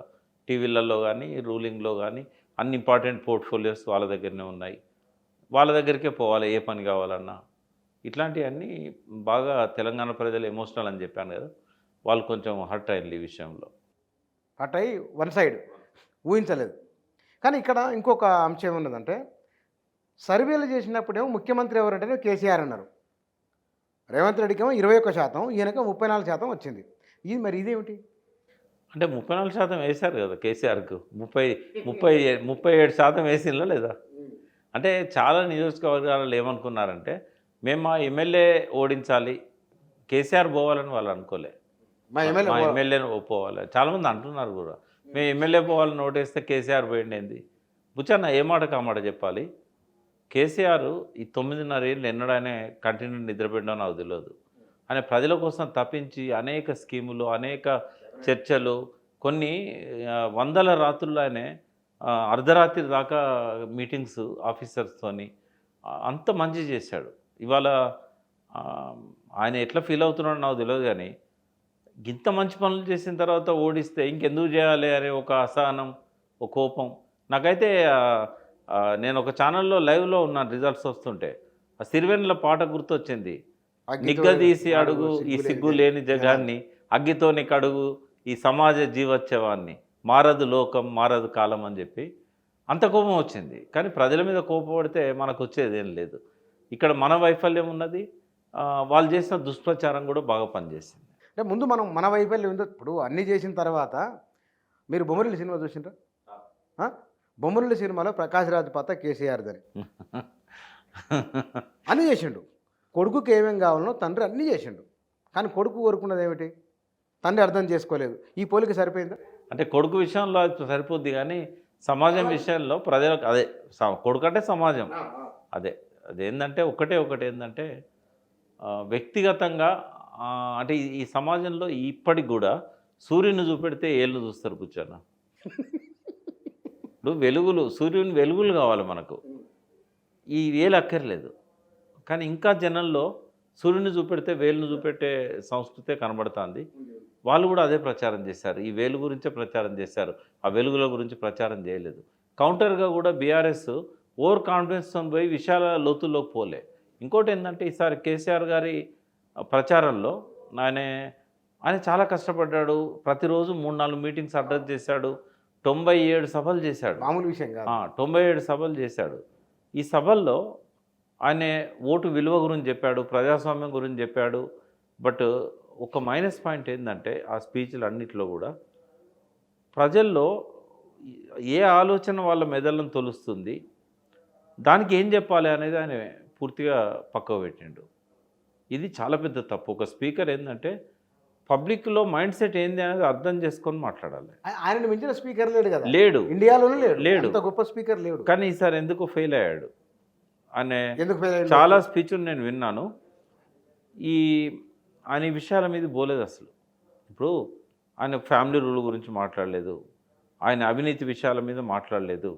టీవీలలో కానీ రూలింగ్లో కానీ అన్ని ఇంపార్టెంట్ పోర్ట్ఫోలియోస్ వాళ్ళ దగ్గరనే ఉన్నాయి. వాళ్ళ దగ్గరికే పోవాలి ఏ పని కావాలన్నా. ఇట్లాంటివన్నీ బాగా తెలంగాణ ప్రజలు ఎమోషనల్ అని చెప్పాను కదా, వాళ్ళు కొంచెం హర్ట్ అయ్యింది ఈ విషయంలో. హర్ట్ అయ్యి వన్ సైడ్ ఊహించలేదు. కానీ ఇక్కడ ఇంకొక అంశం ఏమున్నదంటే సర్వేలు చేసినప్పుడేమో ముఖ్యమంత్రి ఎవరంటేనే కేసీఆర్ అన్నారు. రేవంత్ రెడ్డికి ఏమో 21%, ఈయనకేమో 34% వచ్చింది. ఇది మరి ఇదేమిటి? అంటే 34% వేశారు కదా కేసీఆర్కు, 37% వేసిందా లేదా? అంటే చాలా నియోజకవర్గాలలో ఏమనుకున్నారంటే మేము మా ఎమ్మెల్యే ఓడించాలి, కేసీఆర్ పోవాలని వాళ్ళు అనుకోలే. మా ఎమ్మెల్యేని పోవాలి చాలామంది అంటున్నారు కూడా. మేము ఎమ్మెల్యే పోవాలని ఓటేస్తే కేసీఆర్ పోయిండేంది. బుచ్చన్న ఏ మాట కామాట చెప్పాలి. కేసీఆర్ ఈ 9.5 ఏళ్ళు ఎన్నడైనా కంటిన్యూ నిద్రపెట్టడం నాకు తెలియదు. ఆయన ప్రజల కోసం తప్పించి అనేక స్కీములు, అనేక చర్చలు, కొన్ని వందల రాత్రుల్లో ఆయనే అర్ధరాత్రి దాకా మీటింగ్స్ ఆఫీసర్స్తోని అంత మంచి చేశాడు. ఇవాళ ఆయన ఎట్లా ఫీల్ అవుతున్నాడో నాకు తెలియదు, కానీ ఇంత మంచి పనులు చేసిన తర్వాత ఓడిస్తే ఇంకెందుకు చేయాలి అనే ఒక అసహనం, ఒక కోపం. నాకైతే నేను ఒక ఛానల్లో లైవ్లో ఉన్నాను, రిజల్ట్స్ వస్తుంటే ఆ సిరివెన్నెల పాట గుర్తొచ్చింది. నిగ్గదీసి అడుగు ఈ సిగ్గు లేని జగాన్ని, అగ్గితోని కడుగు ఈ సమాజ జీవోత్సవాన్ని, మారదు లోకం మారదు కాలం అని చెప్పి అంత కోపం వచ్చింది. కానీ ప్రజల మీద కోపపడితే మనకు వచ్చేది ఏం లేదు. ఇక్కడ మన వైఫల్యం ఉన్నది, వాళ్ళు చేసిన దుష్ప్రచారం కూడా బాగా పనిచేసింది. అంటే ముందు మనం మన వైఫల్యం ఉందో. ఇప్పుడు అన్నీ చేసిన తర్వాత మీరు బొమ్మరిల్లి సినిమా చూసిండ్రా? బొమ్మరిల్లి సినిమాలో ప్రకాష్ రాజ్ పాత్ర కేసీఆర్దని అన్నీ చేసిండు. కొడుకుకి ఏమేం కావాలనో తండ్రి అన్నీ చేసిండు. కానీ కొడుకు కోరుకున్నది ఏమిటి? తండ్రి అర్థం చేసుకోలేదు. ఈ పోలిక సరిపోయిందా? అంటే కొడుకు విషయంలో అది సరిపోద్ది, కానీ సమాజం విషయంలో ప్రజలకు అదే కొడుకు అంటే సమాజం అదేంటంటే ఒకటి ఏంటంటే వ్యక్తిగతంగా అంటే ఈ సమాజంలో ఇప్పటికి కూడా సూర్యుని చూపెడితే ఏళ్ళు చూస్తారు కూర్చొని. ఇప్పుడు సూర్యుని వెలుగులు కావాలి మనకు, ఈ వేలు అక్కర్లేదు. కానీ ఇంకా జనంలో సూర్యుని చూపెడితే వేలును చూపెట్టే సంస్కృతే కనబడుతుంది. వాళ్ళు కూడా అదే ప్రచారం చేశారు. ఈ వేలు గురించే ప్రచారం చేశారు. ఆ వెలుగుల గురించి ప్రచారం చేయలేదు. కౌంటర్గా కూడా బీఆర్ఎస్ ఓవర్ కాన్ఫిడెన్స్తో పోయి విషయాల లోతుల్లోకి పోలే. ఇంకోటి ఏంటంటే ఈసారి కేసీఆర్ గారి ప్రచారంలో ఆయన ఆయన చాలా కష్టపడ్డాడు. ప్రతిరోజు 3-4 మీటింగ్స్ అడ్రస్ చేశాడు. 97 సభలు చేశాడు. మామూలు విషయం కాదు. 97 సభలు చేశాడు. ఈ సభల్లో ఆయన ఓటు విలువ గురించి చెప్పాడు, ప్రజాస్వామ్యం గురించి చెప్పాడు. బట్ ఒక మైనస్ పాయింట్ ఏంటంటే ఆ స్పీచ్లు అన్నిటిలో కూడా ప్రజల్లో ఏ ఆలోచన వాళ్ళ మెదళ్ళను తొలుస్తుంది, దానికి ఏం చెప్పాలి అనేది ఆయన పూర్తిగా పక్కకు పెట్టిండు. ఇది చాలా పెద్ద తప్పు. ఒక స్పీకర్ ఏంటంటే పబ్లిక్లో మైండ్ సెట్ ఏంది అనేది అర్థం చేసుకొని మాట్లాడాలి. ఆయనను మించిన స్పీకర్ లేడు కదా, లేడు, ఇండియాలోనే లేడు. అంత గొప్ప స్పీకర్ లేడు. కానీ ఈసారి ఎందుకు ఫెయిల్ అయ్యాడు అనే ఎందుకు ఫెయిల్ అయ్యాడు? చాలా స్పీచ్లు నేను విన్నాను. ఆయన ఈ విషయాల మీద పోలేదు అసలు. ఇప్పుడు ఆయన ఫ్యామిలీ రూల్ గురించి మాట్లాడలేదు, ఆయన అవినీతి విషయాల మీద మాట్లాడలేదు,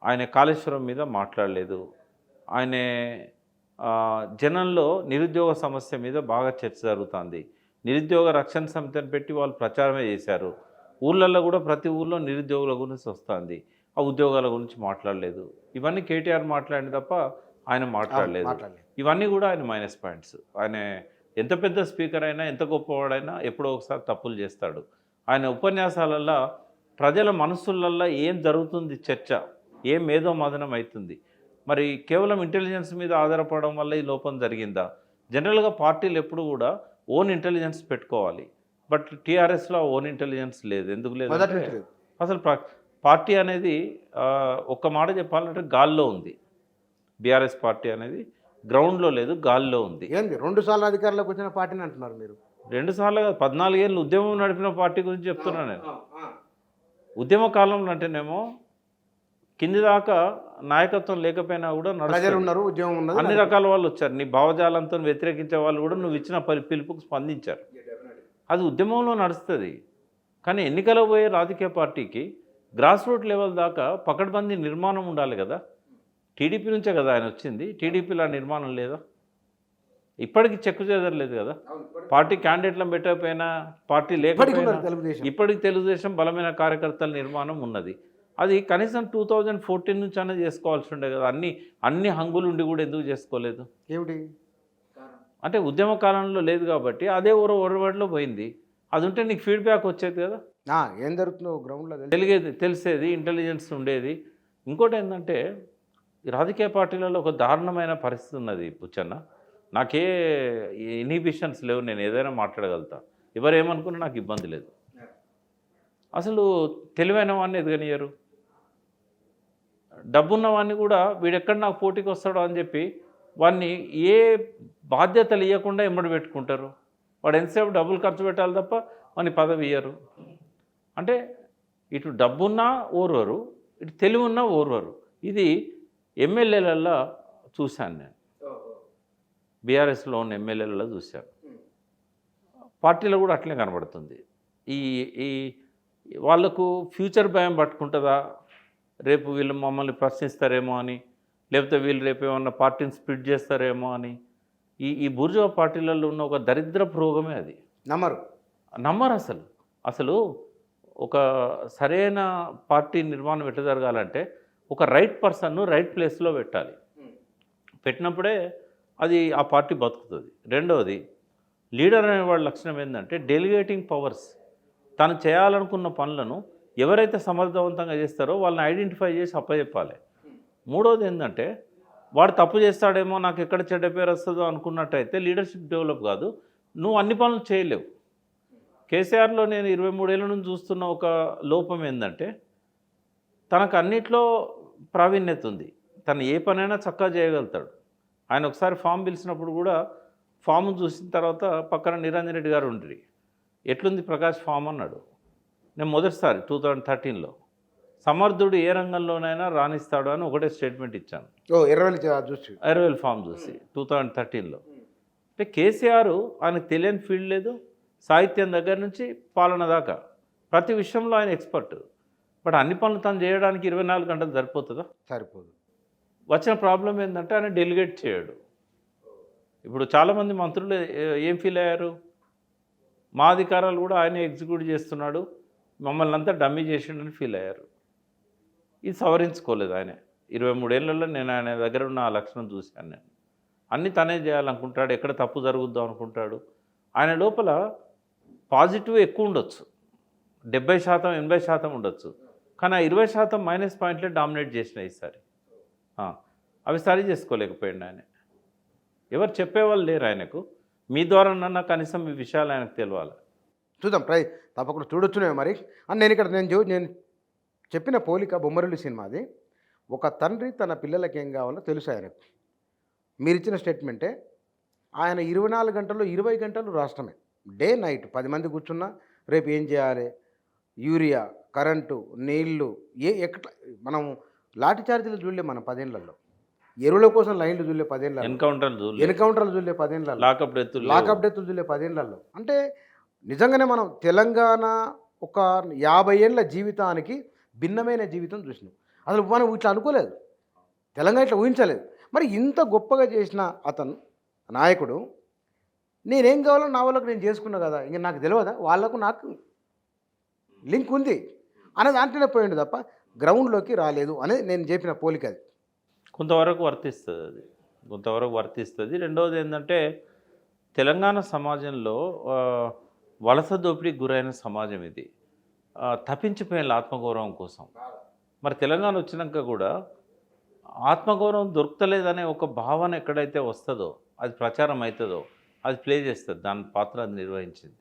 ఆయన కాళేశ్వరం మీద మాట్లాడలేదు, ఆయన జనంలో నిరుద్యోగ సమస్య మీద బాగా చర్చ జరుగుతుంది. నిరుద్యోగ రక్షణ సమితిని పెట్టి వాళ్ళు ప్రచారమే చేశారు. ఊళ్ళల్లో కూడా ప్రతి ఊళ్ళో నిరుద్యోగుల గురించి వస్తుంది. ఆ ఉద్యోగాల గురించి మాట్లాడలేదు. ఇవన్నీ కేటీఆర్ మాట్లాడింది తప్ప ఆయన మాట్లాడలేదు. ఇవన్నీ కూడా ఆయన మైనస్ పాయింట్స్. ఆయన ఎంత పెద్ద స్పీకర్ అయినా, ఎంత గొప్పవాడైనా ఎప్పుడో ఒకసారి తప్పులు చేస్తాడు. ఆయన ఉపన్యాసాలల్లో ప్రజల మనస్సులల్లో ఏం జరుగుతుంది, చర్చ ఏం మేధో మదనం అవుతుంది. మరి కేవలం ఇంటెలిజెన్స్ మీద ఆధారపడడం వల్ల ఈ లోపం జరిగిందా? జనరల్గా పార్టీలు ఎప్పుడు కూడా ఓన్ ఇంటెలిజెన్స్ పెట్టుకోవాలి. బట్ టీఆర్ఎస్లో ఓన్ ఇంటెలిజెన్స్ లేదు. ఎందుకు లేదు? అసలు పార్టీ అనేది ఒక్క మాట చెప్పాలంటే గాల్లో ఉంది. బీఆర్ఎస్ పార్టీ అనేది గ్రౌండ్లో లేదు, గాల్లో ఉంది. ఏంది 2 సార్లు అధికారంలోకి వచ్చిన పార్టీని అంటున్నారు మీరు? 2 సార్లు 14 ఏళ్ళు ఉద్యమం నడిపిన పార్టీ గురించి చెప్తున్నాను నేను. ఉద్యమ కాలంలో అంటేనేమో కింది దాకా నాయకత్వం లేకపోయినా కూడా ఉన్నారు, ఉద్యమం ఉన్నది, అన్ని రకాల వాళ్ళు వచ్చారు. నీ భావజాలంతో వ్యతిరేకించే వాళ్ళు కూడా నువ్వు ఇచ్చిన పిలుపుకు స్పందించారు. అది ఉద్యమంలో నడుస్తుంది. కానీ ఎన్నికలో పోయే రాజకీయ పార్టీకి గ్రాస్ రూట్ లెవెల్ దాకా పకడ్బందీ నిర్మాణం ఉండాలి కదా. టీడీపీ నుంచే కదా ఆయన వచ్చింది. టీడీపీలో ఆ నిర్మాణం లేదా? ఇప్పటికి చెక్కు చెదరలేదు కదా. పార్టీ క్యాండిడేట్లను పెట్టకపోయినా, పార్టీ లేకపోయినా ఇప్పటికి తెలుగుదేశం బలమైన కార్యకర్తల నిర్మాణం ఉన్నది. అది కనీసం 2014 నుంచి అనే చేసుకోవాల్సి ఉండే కదా. అన్ని హంగులు ఉండి కూడా ఎందుకు చేసుకోలేదు? ఏమిటి అంటే ఉద్యమ కాలంలో లేదు కాబట్టి అదే ఒరవడిలో పోయింది. అది ఉంటే నీకు ఫీడ్బ్యాక్ వచ్చేది కదా. ఏం జరుగుతుందో గ్రౌండ్లో తెలిసేది, ఇంటెలిజెన్స్ ఉండేది. ఇంకోటి ఏంటంటే ఈ రాజకీయ పార్టీలలో ఒక దారుణమైన పరిస్థితి ఉన్నది పుచ్చన్న. నాకే ఇన్హిబిషన్స్ లేవు, నేను ఏదైనా మాట్లాడగలుగుతా. ఎవరేమనుకున్నా నాకు ఇబ్బంది లేదు. అసలు తెలివైన వాడిని ఎదగనియరు. డబ్బున్న వాడిని కూడా వీడెక్కడ నాకు పోటీకి వస్తాడో అని చెప్పి వాడిని ఏ బాధ్యతలు ఇవ్వకుండా ఎమ్మడి పెట్టుకుంటారు. వాడు ఎంతసేపు డబ్బులు ఖర్చు పెట్టాలి తప్ప వాని పదవి ఇయ్యరు. అంటే ఇటు డబ్బున్నా ఓర్వరు, ఇటు తెలివి ఉన్నా ఓర్వరు. ఇది ఎమ్మెల్యేలలో చూశాను నేను. బీఆర్ఎస్లో ఉన్న ఎమ్మెల్యేలలో చూశాను. పార్టీలో కూడా అట్లే కనబడుతుంది. ఈ వాళ్లకు ఫ్యూచర్ భయం పట్టుకుంటుందా? రేపు వీళ్ళు మమ్మల్ని ప్రశ్నిస్తారేమో అని, లేకపోతే వీళ్ళు రేపు ఏమన్నా పార్టీని స్ప్లిట్ చేస్తారేమో అని. ఈ బూర్జువా పార్టీలలో ఉన్న ఒక దరిద్ర రోగమే అది. నమ్మరు అసలు ఒక సరైన పార్టీ నిర్మాణం ఎట్లా జరగాలంటే ఒక రైట్ పర్సన్ను రైట్ ప్లేస్లో పెట్టాలి. పెట్టినప్పుడే అది ఆ పార్టీ బతుకుతుంది. రెండవది, లీడర్ అనేవాడి లక్షణం ఏంటంటే డెలిగేటింగ్ పవర్స్. తను చేయాలనుకున్న పనులను ఎవరైతే సమర్థవంతంగా చేస్తారో వాళ్ళని ఐడెంటిఫై చేసి అప్పచెప్పాలి. మూడవది ఏంటంటే వాడు తప్పు చేస్తాడేమో, నాకు ఎక్కడ చెడ్డ పేరు వస్తుందో అనుకున్నట్టయితే లీడర్షిప్ డెవలప్ కాదు. నువ్వు అన్ని పనులు చేయలేవు. కేసీఆర్లో నేను 23 ఏళ్ళ నుంచి చూస్తున్న ఒక లోపం ఏంటంటే తనకు అన్నిట్లో ప్రావీణ్యత ఉంది. తను ఏ పనైనా చక్కగా చేయగలుగుతాడు. ఆయన ఒకసారి ఫామ్ పిలిచినప్పుడు కూడా ఫామ్ చూసిన తర్వాత పక్కన నిరంజన్ రెడ్డి గారు ఉండ్రి, ఎట్లుంది ప్రకాష్ ఫామ్ అన్నాడు. నేను మొదటిసారి 2013లో సమర్థుడు ఏ రంగంలోనైనా రాణిస్తాడు అని ఒకటే స్టేట్మెంట్ ఇచ్చాను. ఎర్రవేల్ ఫామ్ చూసి 2013లో. అంటే కేసీఆర్ ఆయనకు తెలియని ఫీల్డ్ లేదు. సాహిత్యం దగ్గర నుంచి పాలన దాకా ప్రతి విషయంలో ఆయన ఎక్స్పర్ట్. బట్ అన్ని పనులు తను చేయడానికి 24 గంటలు సరిపోతుందా? సరిపోదు. వచ్చిన ప్రాబ్లం ఏంటంటే ఆయన డెలిగేట్ చేయడు. ఇప్పుడు చాలామంది మంత్రులు ఏం ఫీల్ అయ్యారు? మా అధికారాలు కూడా ఆయన ఎగ్జిక్యూట్ చేస్తున్నాడు, మమ్మల్ని అంతా డమ్మీ చేసిండని ఫీల్ అయ్యారు. ఇది సవరించుకోలేదు ఆయన. 23 ఏళ్లలో నేను ఆయన దగ్గర ఉన్న ఆ లక్షణం చూశాను నేను. అన్నీ తనే చేయాలనుకుంటాడు, ఎక్కడ తప్పు జరుగుద్దాం అనుకుంటాడు. ఆయన లోపల పాజిటివ్ ఎక్కువ ఉండొచ్చు, 70% 80% ఉండొచ్చు, కానీ ఆ 20% మైనస్ పాయింట్లే డామినేట్ చేసినాయి ఈసారి. అవి సరి చేసుకోలేకపోయింది ఆయన. ఎవరు చెప్పేవాళ్ళు లేరు ఆయనకు. మీ ద్వారానన్నా కనీసం ఈ విషయాలు ఆయనకు తెలియాలి. చూద్దాం, తప్పకుండా చూడొచ్చునే మరి. అని నేను చెప్పిన పోలిక బొమ్మరిల్లు సినిమాది. ఒక తండ్రి తన పిల్లలకి ఏం కావాలో తెలుసు ఆయనకు. మీరిచ్చిన స్టేట్మెంటే ఆయన 24 గంటల్లో 20 గంటలు రాష్ట్రమే, డే నైట్ 10 మంది కూర్చున్నా రేపు ఏం చేయాలి, యూరియా, కరెంటు, నీళ్లు, ఎక్కడ మనం లాఠీ చార్జీలు చూడలే మనం 10 ఏళ్లలో, ఎరువుల కోసం లైన్లు చూడలే 10 ఏళ్ళలో, ఎన్కౌంటర్లు చూడలే 10 ఏళ్ళలో, లాకప్ డెత్తులు చూడలే 10 ఏళ్ళలో. అంటే నిజంగానే మనం తెలంగాణ ఒక 50 ఏళ్ళ జీవితానికి భిన్నమైన జీవితం చూసినాం. అసలు మనం ఇట్లా అనుకోలేదు, తెలంగాణ ఇట్లా ఊహించలేదు. మరి ఇంత గొప్పగా చేసిన అతను నాయకుడు, నేనేం కావాలో నా వాళ్ళకు నేను చేసుకున్నా కదా, ఇంక నాకు తెలియదా, వాళ్ళకు నాకు లింక్ ఉంది అనేది దాంట్లోనే పోయింది తప్ప గ్రౌండ్లోకి రాలేదు అనేది నేను చెప్పిన పోలిక. అది కొంతవరకు వర్తిస్తుంది. రెండవది ఏంటంటే, తెలంగాణ సమాజంలో వలస దోపిడీకి గురైన సమాజం ఇది. తప్పించిపోయిన ఆత్మగౌరవం కోసం. మరి తెలంగాణ వచ్చినాక కూడా ఆత్మగౌరవం దొరకలేదనే ఒక భావన ఎక్కడైతే వస్తుందో, అది ప్రచారం అవుతుందో, అది ప్లే చేస్తుంది, దాని పాత్ర అది నిర్వహించింది.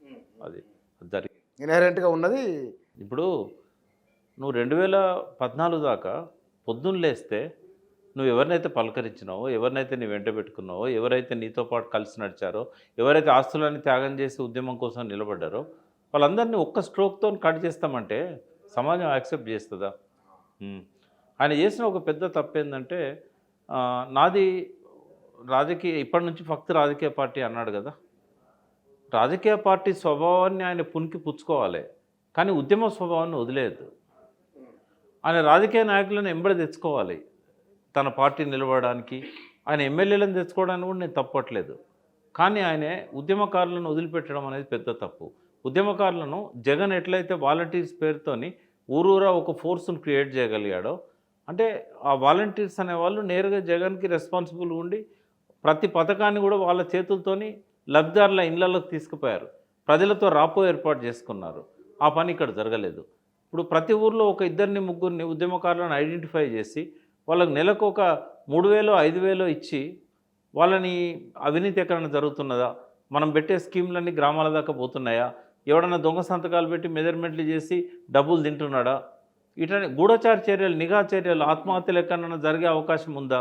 అది జరిగింది, ఇన్హెరెంట్గా ఉన్నది. ఇప్పుడు నువ్వు 2014 దాకా పొద్దున్న లేస్తే నువ్వు ఎవరినైతే పలకరించినావో, ఎవరినైతే నీ వెంట పెట్టుకున్నావో, ఎవరైతే నీతో పాటు కలిసి నడిచారో, ఎవరైతే ఆస్తులన్నీ త్యాగం చేసి ఉద్యమం కోసం నిలబడ్డారో, వాళ్ళందరినీ ఒక్క స్ట్రోక్తో కట్ చేస్తామంటే సమాజం యాక్సెప్ట్ చేస్తుందా? ఆయన చేసిన ఒక పెద్ద తప్పు ఏంటంటే, నాది ఇప్పటి నుంచి ఫక్త్ రాజకీయ పార్టీ అన్నాడు కదా. రాజకీయ పార్టీ స్వభావాన్ని ఆయన పునికి పుచ్చుకోవాలి, కానీ ఉద్యమ స్వభావాన్ని వదిలేదు. ఆయన రాజకీయ నాయకులను ఎంబడి తెచ్చుకోవాలి తన పార్టీ నిలబడడానికి. ఆయన ఎమ్మెల్యేలను తెచ్చుకోవడానికి కూడా నేను తప్పట్లేదు, కానీ ఆయన ఉద్యమకారులను వదిలిపెట్టడం అనేది పెద్ద తప్పు. ఉద్యమకారులను జగన్ ఎట్లయితే వాలంటీర్స్ పేరుతోని ఊరూరా ఒక ఫోర్స్ను క్రియేట్ చేయగలిగాడో, అంటే ఆ వాలంటీర్స్ అనేవాళ్ళు నేరుగా జగన్కి రెస్పాన్సిబుల్ ఉండి ప్రతి పథకాన్ని కూడా వాళ్ళ చేతులతోని లబ్ధిదారుల ఇళ్లలోకి తీసుకుపోయారు, ప్రజలతో రాపో ఏర్పాటు చేసుకున్నారు. ఆ పని ఇక్కడ జరగలేదు. ఇప్పుడు ప్రతి ఊర్లో ఒక 2-3 ఉద్యమకారులను ఐడెంటిఫై చేసి వాళ్ళకి నెలకు ఒక 3,000 5,000 ఇచ్చి వాళ్ళని అవినీతి ఎక్కడైనా జరుగుతున్నదా, మనం పెట్టే స్కీమ్లన్నీ గ్రామాల దాకా పోతున్నాయా, ఎవడన్నా దొంగ సంతకాలు పెట్టి మెజర్మెంట్లు చేసి డబ్బులు తింటున్నాడా, ఇట్లా గూఢచార చర్యలు, నిఘా చర్యలు, ఆత్మహత్యలు ఎక్కడన్నా జరిగే అవకాశం ఉందా?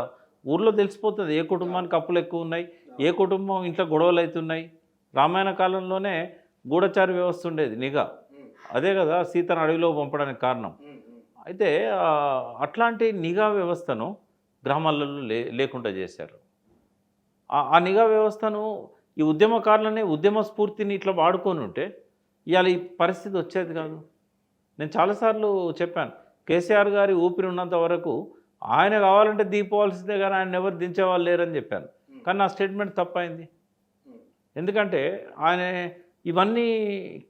ఊర్లో తెలిసిపోతుంది ఏ కుటుంబానికి అప్పులు ఎక్కువ ఉన్నాయి, ఏ కుటుంబం ఇంట్లో గొడవలు అవుతున్నాయి. రామాయణ కాలంలోనే గూఢచార వ్యవస్థ ఉండేది, నిఘా. అదే కదా సీతను అడవిలో పంపడానికి కారణం. అయితే అట్లాంటి నిఘా వ్యవస్థను గ్రామాలలో లేకుండా చేశారు. ఆ నిఘా వ్యవస్థను ఈ ఉద్యమకారులనే ఉద్యమ స్ఫూర్తిని ఇట్లా వాడుకొని ఉంటే ఇవాళ ఈ పరిస్థితి వచ్చేది కాదు. నేను చాలాసార్లు చెప్పాను, కేసీఆర్ గారి ఊపిరి ఉన్నంత వరకు ఆయన కావాలంటే దిగిపోవాల్సిందే కానీ ఆయన ఎవరు దించేవాళ్ళు లేరని చెప్పాను. కానీ నా స్టేట్మెంట్ తప్పైంది. ఎందుకంటే ఆయన ఇవన్నీ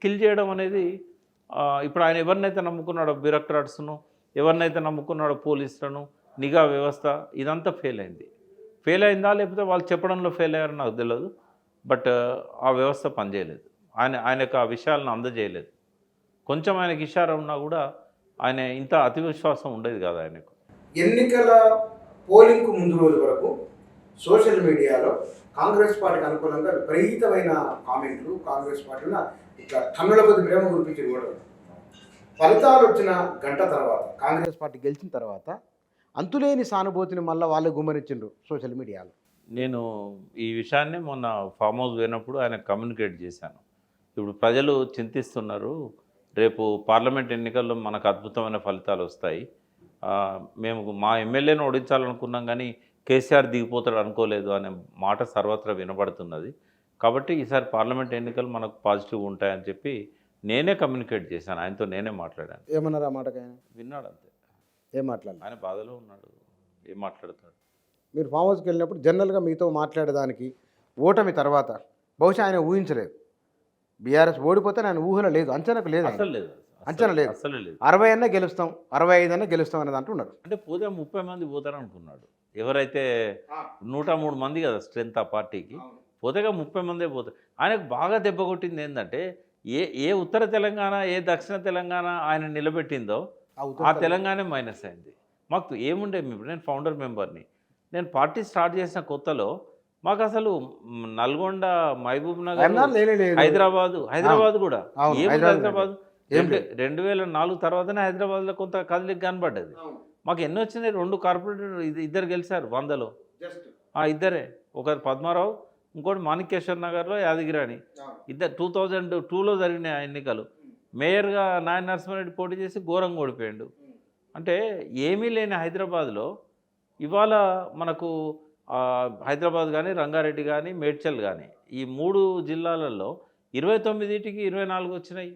కిల్ చేయడం అనేది, ఇప్పుడు ఆయన ఎవరినైతే నమ్ముకున్నాడో బ్యూరోక్రాట్స్ను, ఎవరినైతే నమ్ముకున్నాడో పోలీసులను, నిఘా వ్యవస్థ, ఇదంతా ఫెయిల్ అయింది. ఫెయిల్ అయిందా లేకపోతే వాళ్ళు చెప్పడంలో ఫెయిల్ అయ్యారో నాకు తెలియదు. బట్ ఆ వ్యవస్థ పనిచేయలేదు. ఆయనకు ఆ విషయాలను అందజేయలేదు. కొంచెం ఆయనకి ఇషారా ఉన్నా కూడా ఆయన ఇంత అతి విశ్వాసం ఉండేది కాదు ఆయనకు. ఎన్నికల పోలింగ్కు ముందు రోజు వరకు సోషల్ మీడియాలో కాంగ్రెస్ పార్టీకి అనుకూలంగా విపరీతమైన కామెంట్లు, కాంగ్రెస్ పార్టీలో ఇట్లా టన్నుల కొద్ది ప్రేమ గురించి కూడా ఫలితాలు వచ్చిన గంట తర్వాత, కాంగ్రెస్ పార్టీ గెలిచిన తర్వాత అంతులేని సానుభూతిని మళ్ళీ వాళ్ళు గుమ్మరించిండ్రు సోషల్ మీడియాలో. నేను ఈ విషయాన్ని మొన్న ఫామ్ హౌస్ పోయినప్పుడు ఆయన కమ్యూనికేట్ చేశాను. ఇప్పుడు ప్రజలు చింతిస్తున్నారు, రేపు పార్లమెంట్ ఎన్నికల్లో మనకు అద్భుతమైన ఫలితాలు వస్తాయి, మేము మా ఎమ్మెల్యేను ఓడించాలనుకున్నాం కానీ కేసీఆర్ దిగిపోతాడు అనుకోలేదు అనే మాట సర్వత్రా వినబడుతున్నది. కాబట్టి ఈసారి పార్లమెంట్ ఎన్నికలు మనకు పాజిటివ్ ఉంటాయని చెప్పి నేనే కమ్యూనికేట్ చేశాను. ఆయనతో నేనే మాట్లాడాను. ఏమన్నారు ఆ మాటకి? ఆయన విన్నాడు అంతే. ఏం మాట్లాడాలి? ఆయన బాధలో ఉన్నాడు, ఏం మాట్లాడతాడు. మీరు ఫామ్ హౌస్కి వెళ్ళినప్పుడు జనరల్గా మీతో మాట్లాడేదానికి ఓటమి తర్వాత బహుశా ఆయన ఊహించలేదు బీఆర్ఎస్ ఓడిపోతే నేను ఊహలో లేదు, అంచనాకు లేదు, అసలు లేదు, అంచనా లేదు. అసలు లేదు. 60 అన్నా గెలుస్తాం, 65 అన్నా గెలుస్తాం అనేది అంటున్నారు. అంటే పోతే 30 మంది పోతారు అనుకున్నాడు. ఎవరైతే 103 మంది కదా స్ట్రెంత్ ఆ పార్టీకి, పోతేగా 30 మందే పోతారు. ఆయనకు బాగా దెబ్బ కొట్టింది ఏంటంటే ఏ ఏ ఉత్తర తెలంగాణ, ఏ దక్షిణ తెలంగాణ ఆయన నిలబెట్టిందో ఆ తెలంగాణ మైనస్ అయింది. మాకు ఏముండే, నేను ఫౌండర్ మెంబర్ని. నేను పార్టీ స్టార్ట్ చేసిన కొత్తలో మాకు అసలు నల్గొండ, మహబూబ్ నగర్, హైదరాబాద్ కూడా ఏముంది. హైదరాబాద్ 2004 తర్వాతనే హైదరాబాద్లో కొంత కదలిక కనబడ్డది. మాకు ఎన్ని వచ్చినాయి, 2 కార్పొరేటర్ ఇద్దరు గెలిచారు 100లో, ఇద్దరే. ఒకరు పద్మారావు, ఇంకోటి మాణిక్యేశ్వర్ నగర్లో యాదగిరి అని. ఇద్దరు 2002లో జరిగిన ఎన్నికలు. మేయర్గా నాయన నరసింహారెడ్డి పోటీ చేసి ఘోరంగా ఓడిపోయాడు. అంటే ఏమీ లేని హైదరాబాద్లో ఇవాళ మనకు హైదరాబాద్ కానీ, రంగారెడ్డి కానీ, మేడ్చల్ కానీ, ఈ 3 జిల్లాలలో 29కి 24 వచ్చినాయి.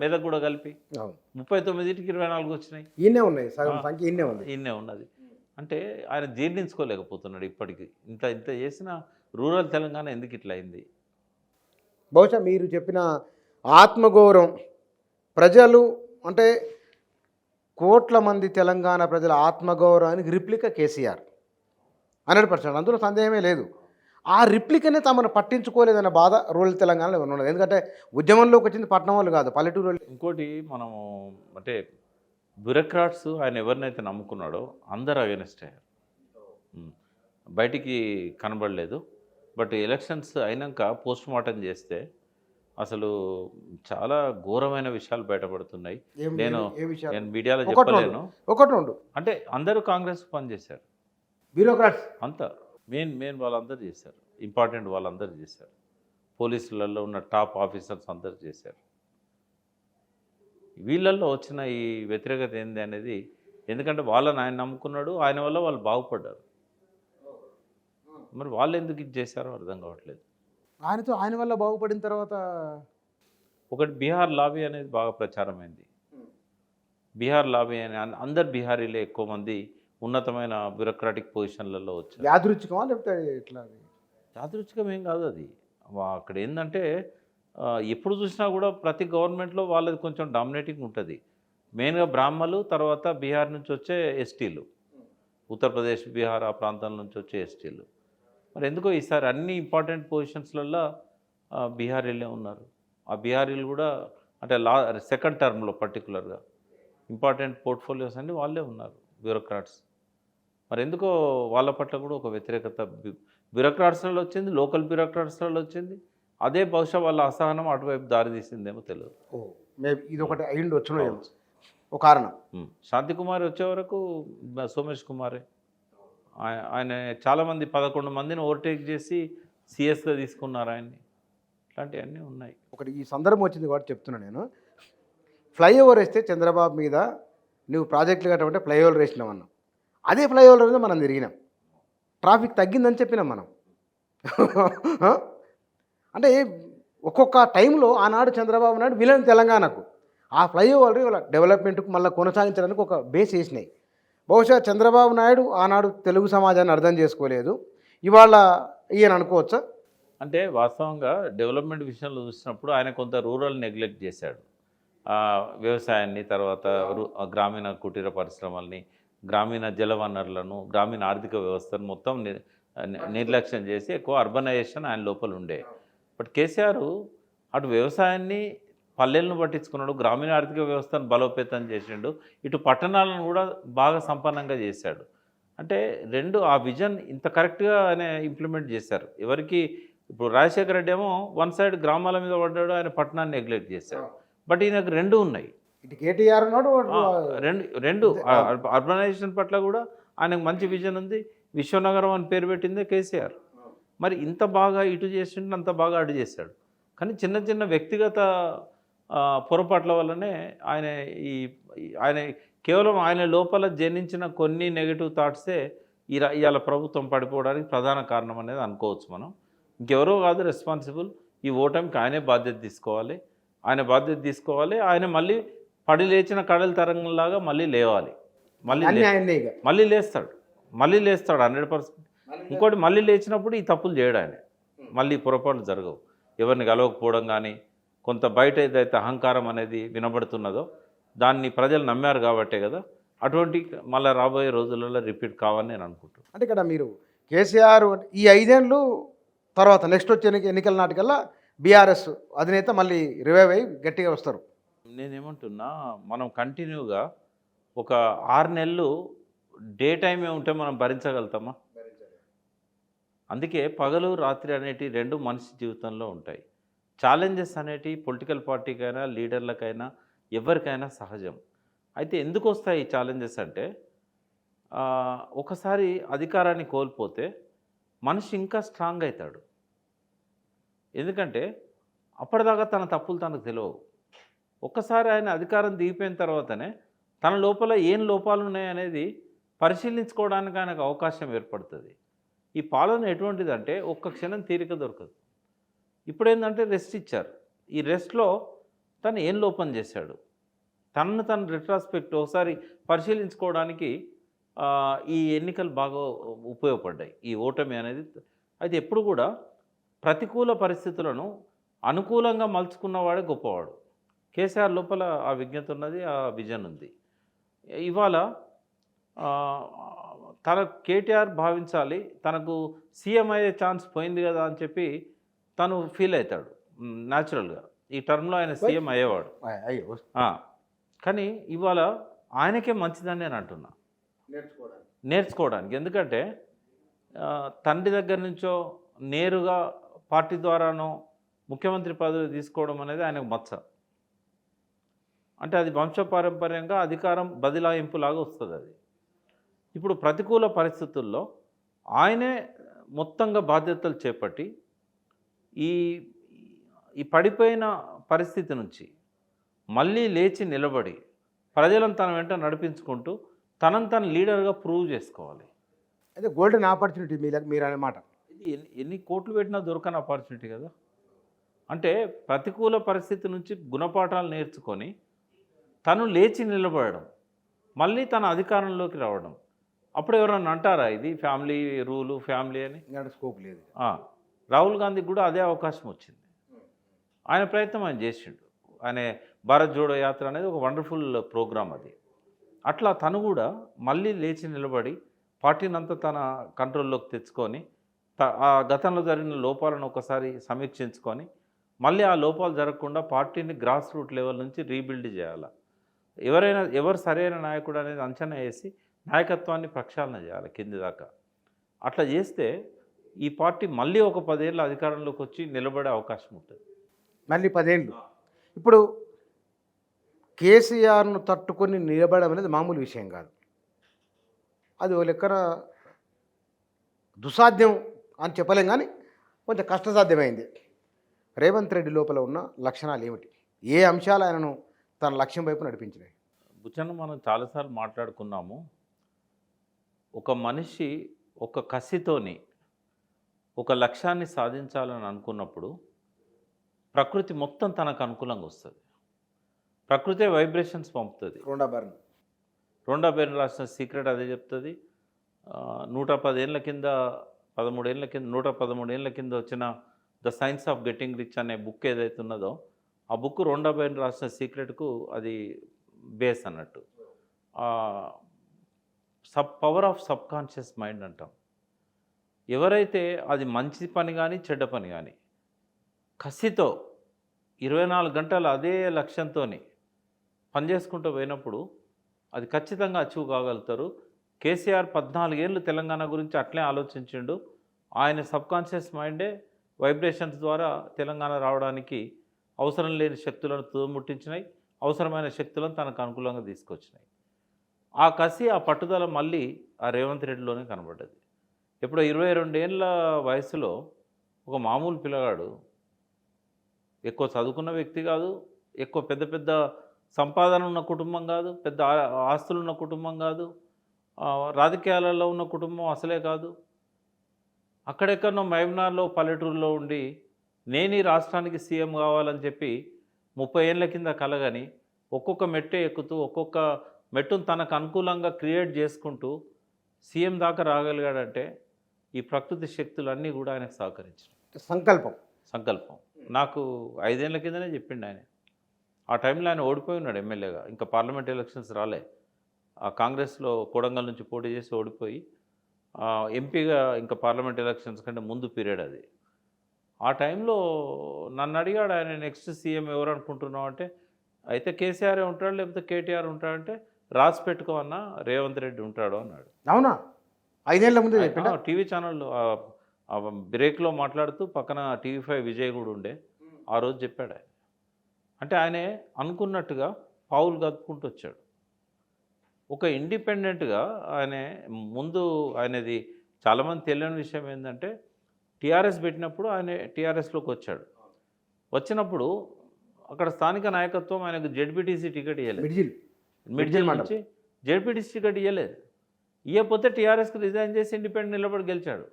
మెదక్ కూడా కలిపి 39కి 24 వచ్చినాయి. ఈయనే ఉన్నాయి, సగం సంఖ్య ఈయనే ఉన్నది. అంటే ఆయన జీర్ణించుకోలేకపోతున్నాడు ఇప్పటికీ. ఇంత చేసిన రూరల్ తెలంగాణ ఎందుకు ఇట్లా అయింది? బహుశా మీరు చెప్పిన ఆత్మగౌరవం ప్రజలు, అంటే కోట్ల మంది తెలంగాణ ప్రజల ఆత్మగౌరవానికి రిప్లికా కేసీఆర్ 100%, అందులో సందేహమే లేదు. ఆ రిప్లికనే తమను పట్టించుకోలేదన్న బాధ రూరల్ తెలంగాణలో ఉన్నది. ఎందుకంటే ఉద్యమంలోకి వచ్చింది పట్టణం వాళ్ళు కాదు, పల్లెటూరు వాళ్ళు. ఇంకోటి మనము అంటే బ్యూరోక్రాట్స్ ఆయన ఎవరినైతే నమ్ముకున్నాడో అందరు అగెనిస్ట్ అయ్యారు. బయటికి కనబడలేదు. బట్ ఎలక్షన్స్ అయినాక పోస్ట్ మార్టం చేస్తే అసలు చాలా ఘోరమైన విషయాలు బయటపడుతున్నాయి. నేను మీడియాలో చెప్పలేను. అంటే అందరూ కాంగ్రెస్ పనిచేశారు, బ్యూరోక్రాట్స్ అంతా మెయిన్ వాళ్ళందరూ చేశారు, ఇంపార్టెంట్ వాళ్ళందరూ చేశారు. పోలీసులలో ఉన్న టాప్ ఆఫీసర్స్ అందరూ చేశారు. వీళ్ళల్లో వచ్చిన ఈ వ్యతిరేకత ఏంది అనేది, ఎందుకంటే వాళ్ళని ఆయన నమ్ముకున్నాడు, ఆయన వల్ల వాళ్ళు బాగుపడ్డారు. మరి వాళ్ళు ఎందుకు ఇది చేశారో అర్థం కావట్లేదు. ఆయన వల్ల బాగుపడిన తర్వాత ఒకటి బీహార్ లాబీ అనేది బాగా ప్రచారమైంది. బీహార్ లాబీ అని అందరు బీహారీలే ఎక్కువ మంది ఉన్నతమైన బ్యూరోక్రాటిక్ పొజిషన్లలో వచ్చారు. యాదృచ్ఛికమా లేకపోతే ఇట్లా? యాదృచ్ఛికం ఏం కాదు అది. అక్కడ ఏంటంటే ఎప్పుడు చూసినా కూడా ప్రతి గవర్నమెంట్లో వాళ్ళది కొంచెం డామినేటింగ్ ఉంటుంది. మెయిన్గా బ్రాహ్మణులు, తర్వాత బీహార్ నుంచి వచ్చే ఎస్టీలు, ఉత్తరప్రదేశ్, బీహార్ ఆ ప్రాంతాల నుంచి వచ్చే ఎస్టీలు. మరి ఎందుకో ఈసారి అన్ని ఇంపార్టెంట్ పొజిషన్స్లలో బీహారీలే ఉన్నారు. ఆ బీహారీలు కూడా అంటే సెకండ్ టర్మ్లో పర్టికులర్గా ఇంపార్టెంట్ పోర్ట్ఫోలియోస్ అన్నీ వాళ్ళే ఉన్నారు, బ్యూరోక్రాట్స్. మరి ఎందుకో వాళ్ళ పట్ల కూడా ఒక వ్యతిరేకత బ్యూరోక్రాట్స్లలో వచ్చింది, లోకల్ బ్యూరోక్రాట్స్లలో వచ్చింది. అదే బహుశా వాళ్ళ అసహనం అటువైపు దారి తీసిందేమో తెలియదు. ఇది ఒకటి అయ్యిండి వచ్చిన ఒక కారణం. శాంతికుమార్ వచ్చే వరకు సోమేష్ కుమారే, ఆయన చాలామంది 11 మందిని ఓవర్టేక్ చేసి సిఎస్గా తీసుకున్నారు ఆయన్ని. ఇట్లాంటివన్నీ ఉన్నాయి. ఒకటి ఈ సందర్భం వచ్చింది కాబట్టి చెప్తున్నా నేను. ఫ్లైఓవర్ వేస్తే చంద్రబాబు మీద నువ్వు ప్రాజెక్టులు కట్టమంటే ఫ్లైఓవర్ వేసినామన్నాం. అదే ఫ్లైఓవర్ మీద మనం తిరిగినాం, ట్రాఫిక్ తగ్గిందని చెప్పినాం మనం. అంటే ఒక్కొక్క టైంలో ఆనాడు చంద్రబాబు నాయుడు విలన్ తెలంగాణకు, ఆ ఫ్లైఓవర్ డెవలప్మెంట్కు మళ్ళీ కొనసాగించడానికి ఒక బేస్ వేసినాయి. బహుశా చంద్రబాబు నాయుడు ఆనాడు తెలుగు సమాజాన్ని అర్థం చేసుకోలేదు, ఇవాళ ఈయన అనుకోవచ్చా? అంటే వాస్తవంగా డెవలప్మెంట్ విషయంలో చూసినప్పుడు ఆయన కొంత రూరల్ నెగ్లెక్ట్ చేశాడు. వ్యవసాయాన్ని, తర్వాత గ్రామీణ కుటీర పరిశ్రమల్ని, గ్రామీణ జల వనరులను, గ్రామీణ ఆర్థిక వ్యవస్థను మొత్తం నిర్లక్ష్యం చేసి ఎక్కువ అర్బనైజేషన్ ఆయన లోపల ఉండే. బట్ కేసీఆర్ అటు వ్యవసాయాన్ని, పల్లెలను పట్టించుకున్నాడు, గ్రామీణ ఆర్థిక వ్యవస్థను బలోపేతం చేసిండు, ఇటు పట్టణాలను కూడా బాగా సంపన్నంగా చేశాడు. అంటే ఆ విజన్ ఇంత కరెక్ట్గా ఆయన ఇంప్లిమెంట్ చేశారు. ఎవరికి ఇప్పుడు రాజశేఖర రెడ్డి ఏమో వన్ సైడ్ గ్రామాల మీద పడ్డాడు, ఆయన పట్టణాన్ని నెగ్లెక్ట్ చేశాడు. బట్ ఈయనకు 2 ఉన్నాయి. ఇటు కేటీఆర్ రెండు అర్బనైజేషన్ పట్ల కూడా ఆయనకు మంచి విజన్ ఉంది. విశ్వనగరం అని పేరు పెట్టిందే కేసీఆర్. మరి ఇంత బాగా ఇటు చేసిండు, అంత బాగా అటు చేశాడు. కానీ చిన్న చిన్న వ్యక్తిగత పొరపాట్ల వల్లనే ఆయన కేవలం ఆయన లోపల జనించిన కొన్ని నెగిటివ్ థాట్సే ఇవాళ ప్రభుత్వం పడిపోవడానికి ప్రధాన కారణం అనేది అనుకోవచ్చు మనం. ఇంకెవరో కాదు రెస్పాన్సిబుల్. ఈ ఓటమికి ఆయనే బాధ్యత తీసుకోవాలి. ఆయన మళ్ళీ పడి లేచిన కడల తరంగంలాగా మళ్ళీ లేవాలి. మళ్ళీ లేస్తాడు 100%. ఇంకోటి మళ్ళీ లేచినప్పుడు ఈ తప్పులు చేయడు ఆయన, మళ్ళీ పొరపాట్లు జరగవు. ఎవరిని కలవకపోవడం కానీ, కొంత బయట ఏదైతే అహంకారం అనేది వినబడుతున్నదో దాన్ని ప్రజలు నమ్మారు కాబట్టే కదా అటువంటి మళ్ళీ రాబోయే రోజులలో రిపీట్ కావాలని నేను అనుకుంటున్నాను. అంటే ఇక్కడ మీరు కేసీఆర్ ఈ 5 ఏళ్ళు తర్వాత నెక్స్ట్ వచ్చే ఎన్నికల నాటికల్లా బీఆర్ఎస్ అధినేత మళ్ళీ రివైవ్ అయ్యి గట్టిగా వస్తారు. నేనేమంటున్నా, మనం కంటిన్యూగా ఒక 6 నెలలు డే టైమే ఉంటే మనం భరించగలుగుతామా? అందుకే పగలు రాత్రి అనేటి రెండు మనిషి జీవితంలో ఉంటాయి. ఛాలెంజెస్ అనేటి పొలిటికల్ పార్టీకైనా లీడర్లకైనా ఎవరికైనా సహజం. అయితే ఎందుకు వస్తాయి ఈ ఛాలెంజెస్ అంటే, ఒకసారి అధికారాన్ని కోల్పోతే మనిషి ఇంకా స్ట్రాంగ్ అవుతాడు. ఎందుకంటే అప్పటిదాకా తన తప్పులు తనకు తెలియవు. ఒక్కసారి ఆయన అధికారం దిగిపోయిన తర్వాతనే తన లోపల ఏం లోపాలు ఉన్నాయనేది పరిశీలించుకోవడానికి ఆయనకు అవకాశం ఏర్పడుతుంది. ఈ పాలన ఎటువంటిదంటే ఒక్క క్షణం తీరిక దొరకదు. ఇప్పుడేంటంటే రెస్ట్ ఇచ్చారు. ఈ రెస్ట్లో తను ఏం లోపం చేశాడు, తను రిట్రాస్పెక్ట్ ఒకసారి పరిశీలించుకోవడానికి ఈ ఎన్నికలు బాగా ఉపయోగపడ్డాయి, ఈ ఓటమి అనేది. అయితే ఎప్పుడు కూడా ప్రతికూల పరిస్థితులను అనుకూలంగా మలుచుకున్నవాడే గొప్పవాడు. కేసీఆర్ లోపల ఆ విజ్ఞత ఉన్నది, ఆ విజన్ ఉంది. ఇవాళ తన కేటీఆర్ భావించాలి, తనకు సీఎం అయ్యే ఛాన్స్ పోయింది కదా అని చెప్పి తను ఫీల్ అవుతాడు న్యాచురల్గా. ఈ టర్మ్లో ఆయన సీఎం అయ్యేవాడు. కానీ ఇవాళ ఆయనకే మంచిదని నేను అంటున్నా, నేర్చుకోవడానికి. ఎందుకంటే తండ్రి దగ్గర నుంచో నేరుగా పార్టీ ద్వారానో ముఖ్యమంత్రి పదవి తీసుకోవడం అనేది ఆయనకు మచ్చ. అంటే అది వంశపారంపర్యంగా అధికారం బదిలాయింపులాగా వస్తుంది అది. ఇప్పుడు ప్రతికూల పరిస్థితుల్లో ఆయనే మొత్తంగా బాధ్యతలు చేపట్టి ఈ పడిపోయిన పరిస్థితి నుంచి మళ్ళీ లేచి నిలబడి ప్రజలను తన వెంట నడిపించుకుంటూ తనను తను లీడర్గా ప్రూవ్ చేసుకోవాలి. అయితే గోల్డెన్ ఆపర్చునిటీ మీరు అన్నమాట. ఇది ఎన్ని కోట్లు పెట్టినా దొరకని ఆపర్చునిటీ కదా. అంటే ప్రతికూల పరిస్థితి నుంచి గుణపాఠాలు నేర్చుకొని తను లేచి నిలబడడం, మళ్ళీ తన అధికారంలోకి రావడం. అప్పుడు ఎవరన్నా అంటారా ఇది ఫ్యామిలీ రూలు ఫ్యామిలీ అని? స్కోప్ లేదు. రాహుల్ గాంధీకి కూడా అదే అవకాశం వచ్చింది. ఆయన ప్రయత్నం ఆయన చేసిండు. ఆయన భారత్ జోడో యాత్ర అనేది ఒక వండర్ఫుల్ ప్రోగ్రామ్ అది. అట్లా తను కూడా మళ్ళీ లేచి నిలబడి పార్టీని అంతా తన కంట్రోల్లోకి తెచ్చుకొని ఆ గతంలో జరిగిన లోపాలను ఒకసారి సమీక్షించుకొని మళ్ళీ ఆ లోపాలు జరగకుండా పార్టీని గ్రాస్ రూట్ లెవెల్ నుంచి రీబిల్డ్ చేయాలి. ఎవరు సరైన నాయకుడు అనేది అంచనా వేసి నాయకత్వాన్ని ప్రక్షాళన చేయాలి కింది దాకా. అట్లా చేస్తే ఈ పార్టీ మళ్ళీ ఒక 10 ఏళ్ళ అధికారంలోకి వచ్చి నిలబడే అవకాశం ఉంటుంది. మళ్ళీ 10 ఏళ్ళు. ఇప్పుడు కేసీఆర్ను తట్టుకొని నిలబడడం అనేది మామూలు విషయం కాదు. అది ఓ లెక్కన దుస్సాధ్యం అని చెప్పలేం, కానీ కొంచెం కష్టసాధ్యమైంది. రేవంత్ రెడ్డి లోపల ఉన్న లక్షణాలు ఏమిటి? ఏ అంశాలు ఆయనను తన లక్ష్యం వైపు నడిపించినాయి? బుచ్చన్న, మనం చాలాసార్లు మాట్లాడుకున్నాము. ఒక మనిషి ఒక కసితోని ఒక లక్ష్యాన్ని సాధించాలని అనుకున్నప్పుడు ప్రకృతి మొత్తం తనకు అనుకూలంగా వస్తుంది. ప్రకృతే వైబ్రేషన్స్ పంపుతుంది. రొండా బెర్న్ రాసిన సీక్రెట్ అదే చెప్తుంది. 110 ఏళ్ళ కింద 113 ఏళ్ళ కింద వచ్చిన the science of getting rich అనే బుక్ ఏదైతే ఉన్నదో ఆ బుక్ రొండా బెర్న్ రాసిన సీక్రెట్కు అది బేస్ అన్నట్టు. పవర్ ఆఫ్ సబ్కాన్షియస్ మైండ్ అంటాం. ఎవరైతే అది మంచి పని కానీ చెడ్డ పని కానీ కసితో 24 గంటలు అదే లక్ష్యంతో పనిచేసుకుంటూ పోయినప్పుడు అది ఖచ్చితంగా అచీవ్ కాగలుగుతారు. కేసీఆర్ 14 ఏళ్ళు తెలంగాణ గురించి అట్లే ఆలోచించిండు. ఆయన సబ్కాన్షియస్ మైండే వైబ్రేషన్స్ ద్వారా తెలంగాణ రావడానికి అవసరం లేని శక్తులను తుదముట్టించినాయి, అవసరమైన శక్తులను తనకు అనుకూలంగా తీసుకొచ్చినాయి. ఆ కసి, ఆ పట్టుదల మళ్ళీ ఆ రేవంత్ రెడ్డిలోనే కనబడ్డది. ఎప్పుడో 22 ఏళ్ళ వయసులో ఒక మామూలు పిల్లగాడు, ఎక్కువ చదువుకున్న వ్యక్తి కాదు, ఎక్కువ పెద్ద సంపాదన ఉన్న కుటుంబం కాదు, పెద్ద ఆస్తులు ఉన్న కుటుంబం కాదు, రాజకీయాలలో ఉన్న కుటుంబం అసలే కాదు. అక్కడెక్కడో మహబూబ్నగర్లో పల్లెటూరులో ఉండి నేను ఈ రాష్ట్రానికి సీఎం కావాలని చెప్పి 30 ఏళ్ళ కింద కలగని ఒక్కొక్క మెట్టే ఎక్కుతూ ఒక్కొక్క మెట్టును తనకు అనుకూలంగా క్రియేట్ చేసుకుంటూ సీఎం దాకా రాగలిగాడంటే ఈ ప్రకృతి శక్తులన్నీ కూడా ఆయనకు సహకరించాయి. సంకల్పం. నాకు 5 ఏళ్ల కిందనే చెప్పిండు ఆయన. ఆ టైంలో ఆయన ఓడిపోయి ఉన్నాడు ఎమ్మెల్యేగా. ఇంకా పార్లమెంట్ ఎలక్షన్స్ రాలే. ఆ కాంగ్రెస్‌లో కొడంగల్ నుంచి పోటీ చేసి ఓడిపోయి ఎంపీగా ఇంకా పార్లమెంట్ ఎలక్షన్స్ కంటే ముందు పీరియడ్ అది. ఆ టైంలో నన్ను అడిగాడు ఆయన, నెక్స్ట్ సీఎం ఎవరు అనుకుంటున్నావు అంటే, అయితే కేసీఆరే ఉంటాడు లేకపోతే కేటీఆర్ ఉంటాడంటే, రాసి పెట్టుకో అన్న రేవంత్ రెడ్డి ఉంటాడు అన్నాడు. అవునా? 5 ఏళ్ల ముందే చెప్పిండా? టీవీ ఛానల్లో బ్రేక్లో మాట్లాడుతూ పక్కన టీవీ5 విజయ్ కూడా ఉండే. ఆ రోజు చెప్పాడు ఆయన. అంటే ఆయనే అనుకున్నట్టుగా పావులు కదుపుకుంటూ వచ్చాడు. ఒక ఇండిపెండెంట్గా ఆయన ముందు ఆయనది చాలామంది తెలియని విషయం ఏంటంటే, టీఆర్ఎస్ పెట్టినప్పుడు ఆయన టీఆర్ఎస్లోకి వచ్చాడు. వచ్చినప్పుడు అక్కడ స్థానిక నాయకత్వం ఆయనకు జెడ్పీటీసీ టికెట్ ఇవ్వలేదు. మిడ్జిల్ నుంచి జెడ్పీటీసీ టికెట్ ఇవ్వలేదు. ఇవ్వకపోతే టీఆర్ఎస్కి రిజైన్ చేసి ఇండిపెండెంట్ నిలబడి గెలిచాడు.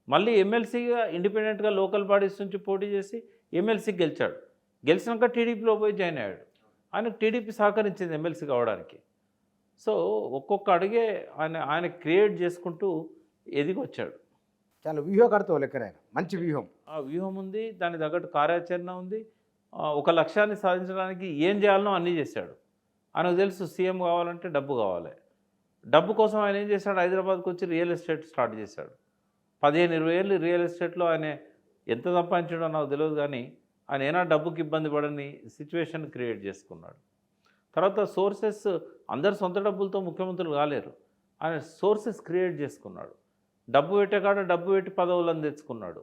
మళ్ళీ ఎమ్మెల్సీగా ఇండిపెండెంట్గా లోకల్ బాడీస్ నుంచి పోటీ చేసి ఎమ్మెల్సీకి గెలిచాడు. గెలిచినాక టీడీపీలో పోయి జాయిన్ అయ్యాడు. ఆయనకు టీడీపీ సహకరించింది ఎమ్మెల్సీ కావడానికి. సో ఒక్కొక్క అడిగే ఆయన క్రియేట్ చేసుకుంటూ ఎదిగి వచ్చాడు. చాలా వ్యూహకర్త లెక్కన ఆయన. మంచి వ్యూహం. ఆ వ్యూహం ఉంది, దాని తగ్గట్టు కార్యాచరణ ఉంది. ఒక లక్ష్యాన్ని సాధించడానికి ఏం చేయాలనో అన్నీ చేశాడు. ఆయనకు తెలుసు సీఎం కావాలంటే డబ్బు కావాలి. డబ్బు కోసం ఆయన ఏం చేశాడు, హైదరాబాద్కి వచ్చి రియల్ ఎస్టేట్ స్టార్ట్ చేశాడు. 15-20 ఏళ్ళు రియల్ ఎస్టేట్లో ఆయన ఎంత సంపాదించాడో నాకు తెలియదు, కానీ ఆయన ఏనా డబ్బుకి ఇబ్బంది పడని సిచ్యువేషన్ క్రియేట్ చేసుకున్నాడు. తర్వాత సోర్సెస్, అందరు సొంత డబ్బులతో ముఖ్యమంత్రులు కాలేరు. ఆయన సోర్సెస్ క్రియేట్ చేసుకున్నాడు. డబ్బు పెట్టే కాడ డబ్బు పెట్టి పదవులను తెచ్చుకున్నాడు.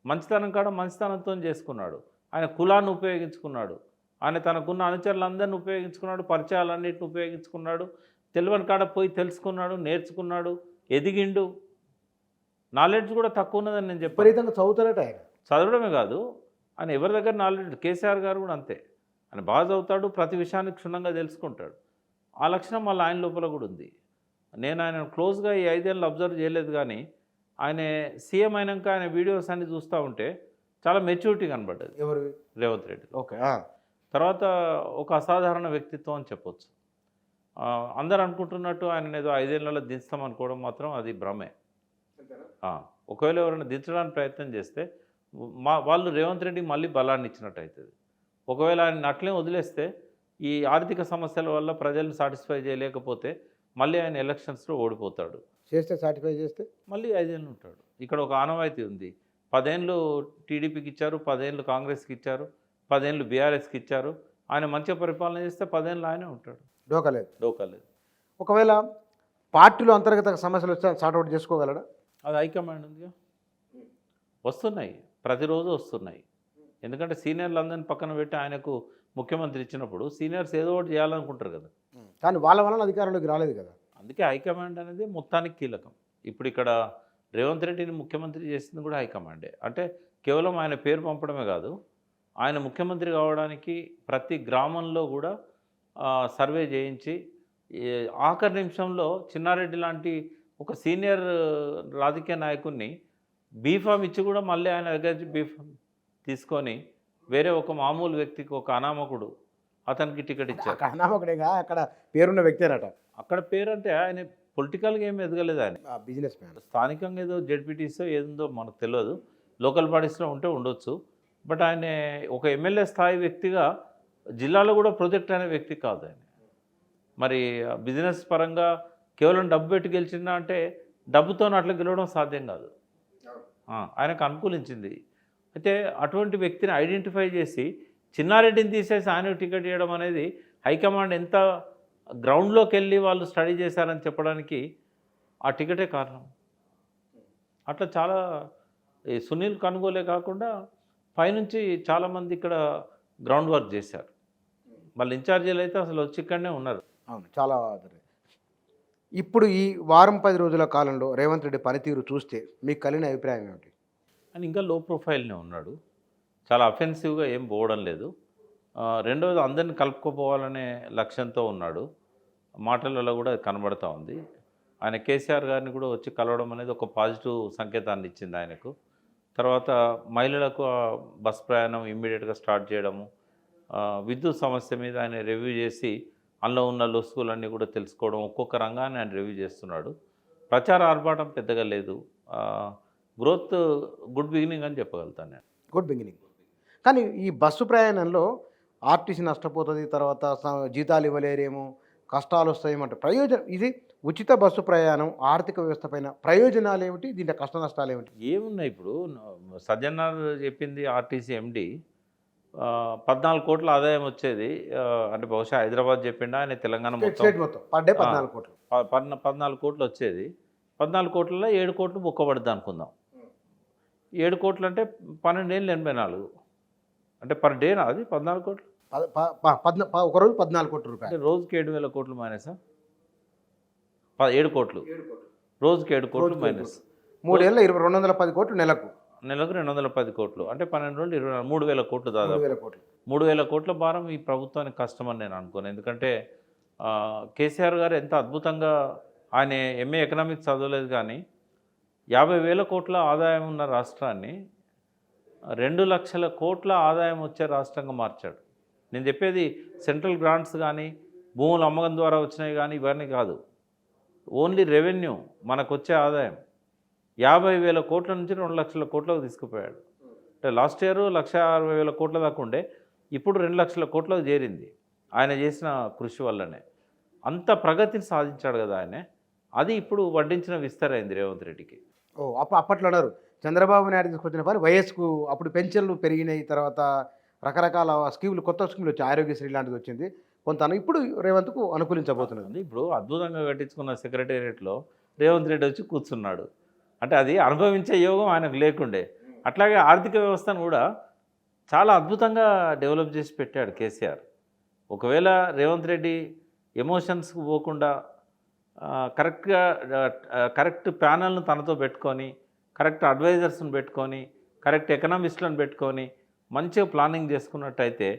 మంచితనం కాడ మంచితనంతో చేసుకున్నాడు. ఆయన కులాన్ని ఉపయోగించుకున్నాడు. ఆయన తనకున్న అనుచరులందరినీ ఉపయోగించుకున్నాడు. పరిచయాలన్నింటిని ఉపయోగించుకున్నాడు. తెలియని కాడ పోయి తెలుసుకున్నాడు, నేర్చుకున్నాడు, ఎదిగిండు. నాలెడ్జ్ కూడా తక్కువ ఉన్నదని నేను చెప్పాను. విపరీతంగా చదువుతారట ఆయన. చదవడమే కాదు, ఆయన ఎవరి దగ్గర నాలెడ్జ్, కేసీఆర్ గారు కూడా అంతే. ఆయన బాగా చదువుతాడు, ప్రతి విషయాన్ని క్షుణ్ణంగా తెలుసుకుంటాడు. ఆ లక్షణం మళ్ళీ ఆయన లోపల కూడా ఉంది. నేను ఆయన క్లోజ్గా ఈ 5 ఏళ్ళు అబ్జర్వ్ చేయలేదు, కానీ ఆయన సీఎం అయినాక ఆయన వీడియోస్ అన్ని చూస్తూ ఉంటే చాలా మెచ్యూరిటీ కనబడ్డది. ఎవరు? రేవంత్ రెడ్డి. ఓకే. తర్వాత ఒక అసాధారణ వ్యక్తిత్వం అని చెప్పొచ్చు. అందరు అనుకుంటున్నట్టు ఆయన ఏదో 5 ఏళ్లలో దించుతాం అనుకోవడం మాత్రం అది భ్రమే. ఒకవేళ ఎవరైనా దించడానికి ప్రయత్నం చేస్తే వాళ్ళు రేవంత్ రెడ్డికి మళ్ళీ బలాన్ని ఇచ్చినట్టు అవుతుంది. ఒకవేళ ఆయన అట్లే వదిలేస్తే ఈ ఆర్థిక సమస్యల వల్ల ప్రజలను సాటిస్ఫై చేయలేకపోతే మళ్ళీ ఆయన ఎలక్షన్స్లో ఓడిపోతాడు. చేస్తే సాటిస్ఫై చేస్తే మళ్ళీ 5 ఏళ్ళు ఉంటాడు. ఇక్కడ ఒక ఆనవాయితీ ఉంది. 10 ఏళ్ళు టీడీపీకి ఇచ్చారు, 10 ఏళ్ళు కాంగ్రెస్కి ఇచ్చారు, 10 ఏళ్ళు బీఆర్ఎస్కి ఇచ్చారు. ఆయన మంచిగా పరిపాలన చేస్తే 10 ఏళ్ళు ఆయనే ఉంటాడు. డోకాలేదు. ఒకవేళ పార్టీలో అంతర్గత సమస్యలు వస్తే సార్ట్అవుట్ చేసుకోగలడా? అది హైకమాండ్ ఉందిగా. వస్తున్నాయి, ప్రతిరోజు వస్తున్నాయి. ఎందుకంటే సీనియర్లు అందరిని పక్కన పెట్టి ఆయనకు ముఖ్యమంత్రి ఇచ్చినప్పుడు సీనియర్స్ ఏదో ఒకటి చేయాలనుకుంటారు కదా. కానీ వాళ్ళ వలన అధికారంలోకి రాలేదు కదా. అందుకే హైకమాండ్ అనేది మొత్తానికి కీలకం. ఇప్పుడు ఇక్కడ రేవంత్ రెడ్డిని ముఖ్యమంత్రి చేసింది కూడా హైకమాండే. అంటే కేవలం ఆయన పేరు పంపడమే కాదు, ఆయన ముఖ్యమంత్రి కావడానికి ప్రతి గ్రామంలో కూడా సర్వే చేయించి ఆఖరి నిమిషంలో చిన్నారెడ్డి లాంటి ఒక సీనియర్ రాజకీయ నాయకుడిని బీఫామ్ ఇచ్చి కూడా మళ్ళీ ఆయన దగ్గర బీఫామ్ తీసుకొని వేరే ఒక మామూలు వ్యక్తికి, ఒక అనామకుడు అతనికి టికెట్ ఇచ్చారు. అనామకుడేగా, అక్కడ పేరున్న వ్యక్తేనట. అక్కడ పేరు అంటే ఆయన పొలిటికల్గా ఏమి ఎదగలేదు. ఆయన బిజినెస్ మ్యాన్. స్థానికంగా ఏదో జెడ్పీటీసో ఏదో మనకు తెలియదు, లోకల్ బాడీస్లో ఉంటే ఉండొచ్చు. బట్ ఆయన ఒక ఎమ్మెల్యే స్థాయి వ్యక్తిగా జిల్లాలో కూడా ప్రొజెక్ట్ అనే వ్యక్తి కాదు ఆయన. మరి బిజినెస్ పరంగా కేవలం డబ్బు పెట్టి గెలిచిందా అంటే డబ్బుతో అట్లా గెలవడం సాధ్యం కాదు. ఆయనకు అనుకూలించింది. అయితే అటువంటి వ్యక్తిని ఐడెంటిఫై చేసి చిన్నారెడ్డిని తీసేసి ఆయనకు టికెట్ ఇవ్వడం అనేది హైకమాండ్ ఎంత గ్రౌండ్లోకి వెళ్ళి వాళ్ళు స్టడీ చేశారని చెప్పడానికి ఆ టికెటే కారణం. అట్లా చాలా సునీల్ కనుగోలే కాకుండా పైనుంచి చాలామంది ఇక్కడ గ్రౌండ్ వర్క్ చేశారు. వాళ్ళు ఇన్ఛార్జీలు అయితే అసలు వచ్చి ఇక్కడనే ఉన్నారు. అవును, చాలా. ఇప్పుడు ఈ వారం 10 రోజుల కాలంలో రేవంత్ రెడ్డి పనితీరు చూస్తే మీకు కలిగిన అభిప్రాయం ఏమిటి? అని ఇంకా లో ప్రొఫైల్నే ఉన్నాడు. చాలా అఫెన్సివ్గా ఏం పోవడం లేదు. రెండవది అందరిని కలుపుకోపోవాలనే లక్ష్యంతో ఉన్నాడు. మాటలలో కూడా కనబడతా ఉంది. ఆయన కేసీఆర్ గారిని కూడా వచ్చి కలవడం అనేది ఒక పాజిటివ్ సంకేతాన్ని ఇచ్చింది ఆయనకు. తర్వాత మహిళలకు బస్ ప్రయాణం ఇమ్మీడియట్గా స్టార్ట్ చేయడము, విద్యుత్ సమస్య మీద ఆయన రివ్యూ చేసి అందులో ఉన్న లొసుగులన్నీ కూడా తెలుసుకోవడం, ఒక్కొక్క రంగాన్ని ఆయన రివ్యూ చేస్తున్నాడు. ప్రచార ఆర్భాటం పెద్దగా లేదు. గ్రోత్ గుడ్ బిగినింగ్ అని చెప్పగలుగుతాను నేను. Good beginning. కానీ ఈ బస్సు ప్రయాణంలో ఆర్టీసీ నష్టపోతుంది, తర్వాత జీతాలు ఇవ్వలేరేమో, కష్టాలు వస్తాయేమంటే ప్రయోజనం ఇది ఉచిత బస్సు ప్రయాణం ఆర్థిక వ్యవస్థ పైన ప్రయోజనాలు ఏమిటి, దీంట్లో కష్ట నష్టాలు ఏమిటి? ఏమున్నాయి ఇప్పుడు సజ్జనార్ చెప్పింది ఆర్టీసీ ఎండి 14 కోట్ల ఆదాయం వచ్చేది. అంటే బహుశా హైదరాబాద్ చెప్పిండా, ఆయన తెలంగాణ స్టేట్ మొత్తం పర్ డే 14 కోట్లు. 14 కోట్లు వచ్చేది. 14 కోట్లలో 7 కోట్లు బొక్కబడుద్ది అనుకుందాం. 7 కోట్లు అంటే 12 ఏళ్ళు 84 అంటే పర్ డేనా అది 14 కోట్లు? ఒక రోజు 14 కోట్ల రూపాయలు అంటే రోజుకి 7,000 కోట్లు మైనసా? 7 కోట్లు రోజుకి 7 కోట్లు మైనస్. 3 ఏళ్ళ 210 కోట్లు నెలకు 210 కోట్లు అంటే 12 రోజులు 3,000 కోట్లు దాదాపు. 3,000 కోట్లు 3,000 కోట్ల భారం ఈ ప్రభుత్వానికి కష్టమని నేను అనుకోను. ఎందుకంటే కేసీఆర్ గారు ఎంత అద్భుతంగా, ఆయన ఎంఏ ఎకనామిక్స్ చదవలేదు కానీ 50,000 కోట్ల ఆదాయం ఉన్న రాష్ట్రాన్ని 2 లక్షల కోట్ల ఆదాయం వచ్చే రాష్ట్రంగా మార్చాడు. నేను చెప్పేది సెంట్రల్ గ్రాంట్స్ కానీ భూముల అమ్మకం ద్వారా వచ్చినాయి కానీ ఇవన్నీ కాదు. ఓన్లీ రెవెన్యూ మనకు వచ్చే ఆదాయం 50,000 కోట్ల నుంచి 2 లక్షల కోట్లకు తీసుకుపోయాడు. అంటే లాస్ట్ ఇయర్ 1,60,000 కోట్ల దాకా ఉండే, ఇప్పుడు 2 లక్షల కోట్లకు చేరింది ఆయన చేసిన కృషి వల్లనే. అంత ప్రగతిని సాధించాడు కదా ఆయన. అది ఇప్పుడు వడ్డించిన విస్తరైంది రేవంత్ రెడ్డికి. అప్పట్లో అన్నారు చంద్రబాబు నాయుడు తీసుకొచ్చిన పని వయస్సుకు అప్పుడు పెన్షన్లు పెరిగినాయి, తర్వాత రకరకాల స్కీములు, కొత్త స్కీములు వచ్చాయి, ఆరోగ్యశ్రీ లాంటిది వచ్చింది కొంత. ఇప్పుడు రేవంత్కు అనుకూలించబోతున్నది. ఇప్పుడు అద్భుతంగా కట్టించుకున్న సెక్రటేరియట్లో రేవంత్ రెడ్డి వచ్చి కూర్చున్నాడు. అంటే అది అనుభవించే యోగం ఆయనకు లేకుండే. అట్లాగే ఆర్థిక వ్యవస్థను కూడా చాలా అద్భుతంగా డెవలప్ చేసి పెట్టాడు కేసీఆర్. ఒకవేళ రేవంత్ రెడ్డి ఎమోషన్స్కి పోకుండా కరెక్ట్ ప్యానల్ను తనతో పెట్టుకొని, కరెక్ట్ అడ్వైజర్స్ని పెట్టుకొని, కరెక్ట్ ఎకనామిస్టులను పెట్టుకొని మంచిగా ప్లానింగ్ చేసుకున్నట్టయితే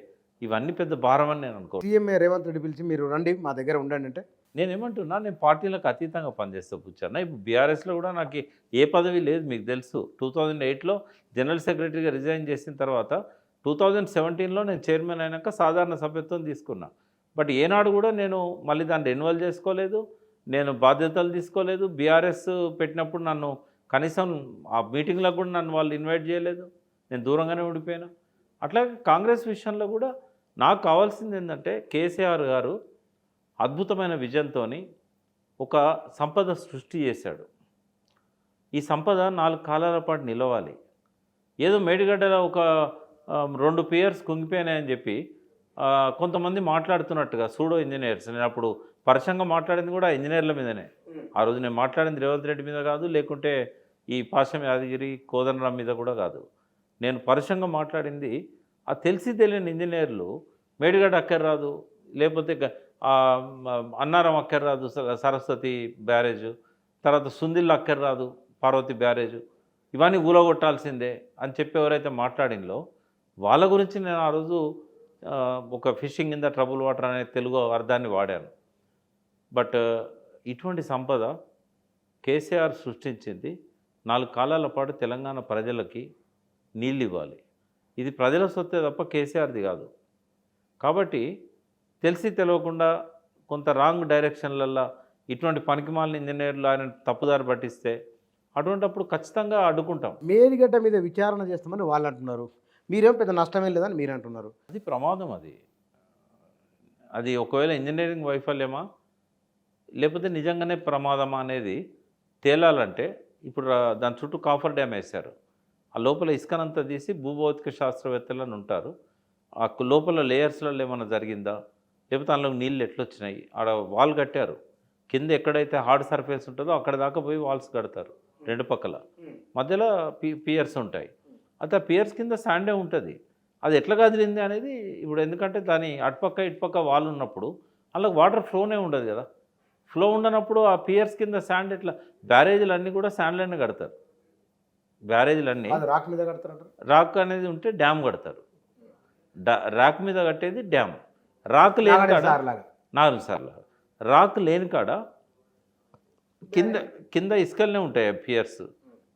ఇవన్నీ పెద్ద భారం అని నేను అనుకో. సీఎం రేవంత్ రెడ్డి పిలిచి మీరు రండి మా దగ్గర ఉండండి అంటే నేనేమంటున్నా, నేను పార్టీలకు అతీతంగా పనిచేస్తూ కూర్చున్నా. ఇప్పుడు బీఆర్ఎస్లో కూడా నాకు ఏ పదవి లేదు, మీకు తెలుసు. 2008లో జనరల్ సెక్రటరీగా రిజైన్ చేసిన తర్వాత 2017లో నేను చైర్మన్ అయినాక సాధారణ సభ్యత్వం తీసుకున్నా. బట్ ఏనాడు కూడా నేను మళ్ళీ దాన్ని రెన్యువల్ చేసుకోలేదు, నేను బాధ్యతలు తీసుకోలేదు. బీఆర్ఎస్ పెట్టినప్పుడు నన్ను కనీసం ఆ మీటింగ్లకు కూడా నన్ను వాళ్ళు ఇన్వైట్ చేయలేదు, నేను దూరంగానే ఉండిపోయాను. అట్లాగే కాంగ్రెస్ విషయంలో కూడా నాకు కావాల్సింది ఏంటంటే కేసీఆర్ గారు అద్భుతమైన విజన్తో ఒక సంపద సృష్టి చేశాడు. ఈ సంపద 4 కాలాల పాటు నిలవాలి. ఏదో మేడిగడ్డలో ఒక 2 పియర్స్ కుంగిపోయినాయని చెప్పి కొంతమంది మాట్లాడుతున్నట్టుగా సూడో ఇంజనీర్స్. నేను అప్పుడు పరుషంగా మాట్లాడింది కూడా ఇంజనీర్ల మీదనే. ఆ రోజు నేను మాట్లాడింది రేవంత్ రెడ్డి మీద కాదు, లేకుంటే ఈ పాశం యాదగిరి కోదండరాం మీద కూడా కాదు. నేను పరుషంగా మాట్లాడింది ఆ తెలిసి తెలియని ఇంజనీర్లు మేడిగడ్డ అక్కర్రాదు, లేకపోతే అన్నారం అక్కర్రాదు సరస్వతి బ్యారేజ్, తర్వాత సుందిల్ అక్కర్రాదు పార్వతి బ్యారేజ్, ఇవన్నీ ఊలగొట్టాల్సిందే అని చెప్పి ఎవరైతే మాట్లాడిందో వాళ్ళ గురించి నేను ఆ రోజు ఒక fishing in the trouble water అనే తెలుగు అర్థాన్ని వాడాను. బట్ ఇటువంటి సంపద కేసీఆర్ సృష్టించింది. 4 కాలాల పాటు తెలంగాణ ప్రజలకి నీళ్ళు ఇవ్వాలి. ఇది ప్రజల సొత్తే తప్ప కేసీఆర్ది కాదు. కాబట్టి తెలిసి తెలియకుండా కొంత రాంగ్ డైరెక్షన్లల్లో ఇటువంటి పనికిమాలిన ఇంజనీర్లు ఆయన తప్పుదారి పట్టిస్తే అటువంటిప్పుడు ఖచ్చితంగా అడ్డుకుంటాం. మేడిగడ్డ మీద విచారణ చేస్తామని వాళ్ళు అంటున్నారు, మీరేం పెద్ద నష్టమేం లేదని మీరు అంటున్నారు. అది ప్రమాదం. అది ఒకవేళ ఇంజనీరింగ్ వైఫల్యమా లేకపోతే నిజంగానే ప్రమాదమా అనేది తేలాలంటే ఇప్పుడు దాని చుట్టూ కాఫర్ డ్యామ్ వేశారు. ఆ లోపల ఇసుకనంతా తీసి భూభౌతిక శాస్త్రవేత్తలను ఉంటారు. ఆ లోపల లేయర్స్లలో ఏమైనా జరిగిందా, లేకపోతే అందులో నీళ్ళు ఎట్లొచ్చినాయి, ఆడ వాల్ కట్టారు, కింద ఎక్కడైతే హార్డ్ సర్ఫేస్ ఉంటుందో అక్కడ దాకా పోయి వాల్స్ కడతారు 2 పక్కల, మధ్యలో పియర్స్ ఉంటాయి. అయితే ఆ పియర్స్ కింద శాండే ఉంటుంది. అది ఎట్లా కదిలింది అనేది ఇప్పుడు, ఎందుకంటే దాని అటుపక్క ఇటుపక్క వాల్ ఉన్నప్పుడు అందులో వాటర్ ఫ్లోనే ఉండదు కదా. ఫ్లో ఉండనప్పుడు ఆ పియర్స్ కింద శాండ్ ఎట్లా, బ్యారేజీలు అన్నీ కూడా శాండ్లైనే కడతారు. బ్యారేజీలు అన్నీ రాక్ మీద కడతారు. రాక్ అనేది ఉంటే డ్యామ్ కడతారు. రాక్ మీద కట్టేది డ్యామ్. రాక్ లేని కాడ 4 సార్లు రాక్ లేని కాడ కింద ఇసుకలనే ఉంటాయి పియర్స్.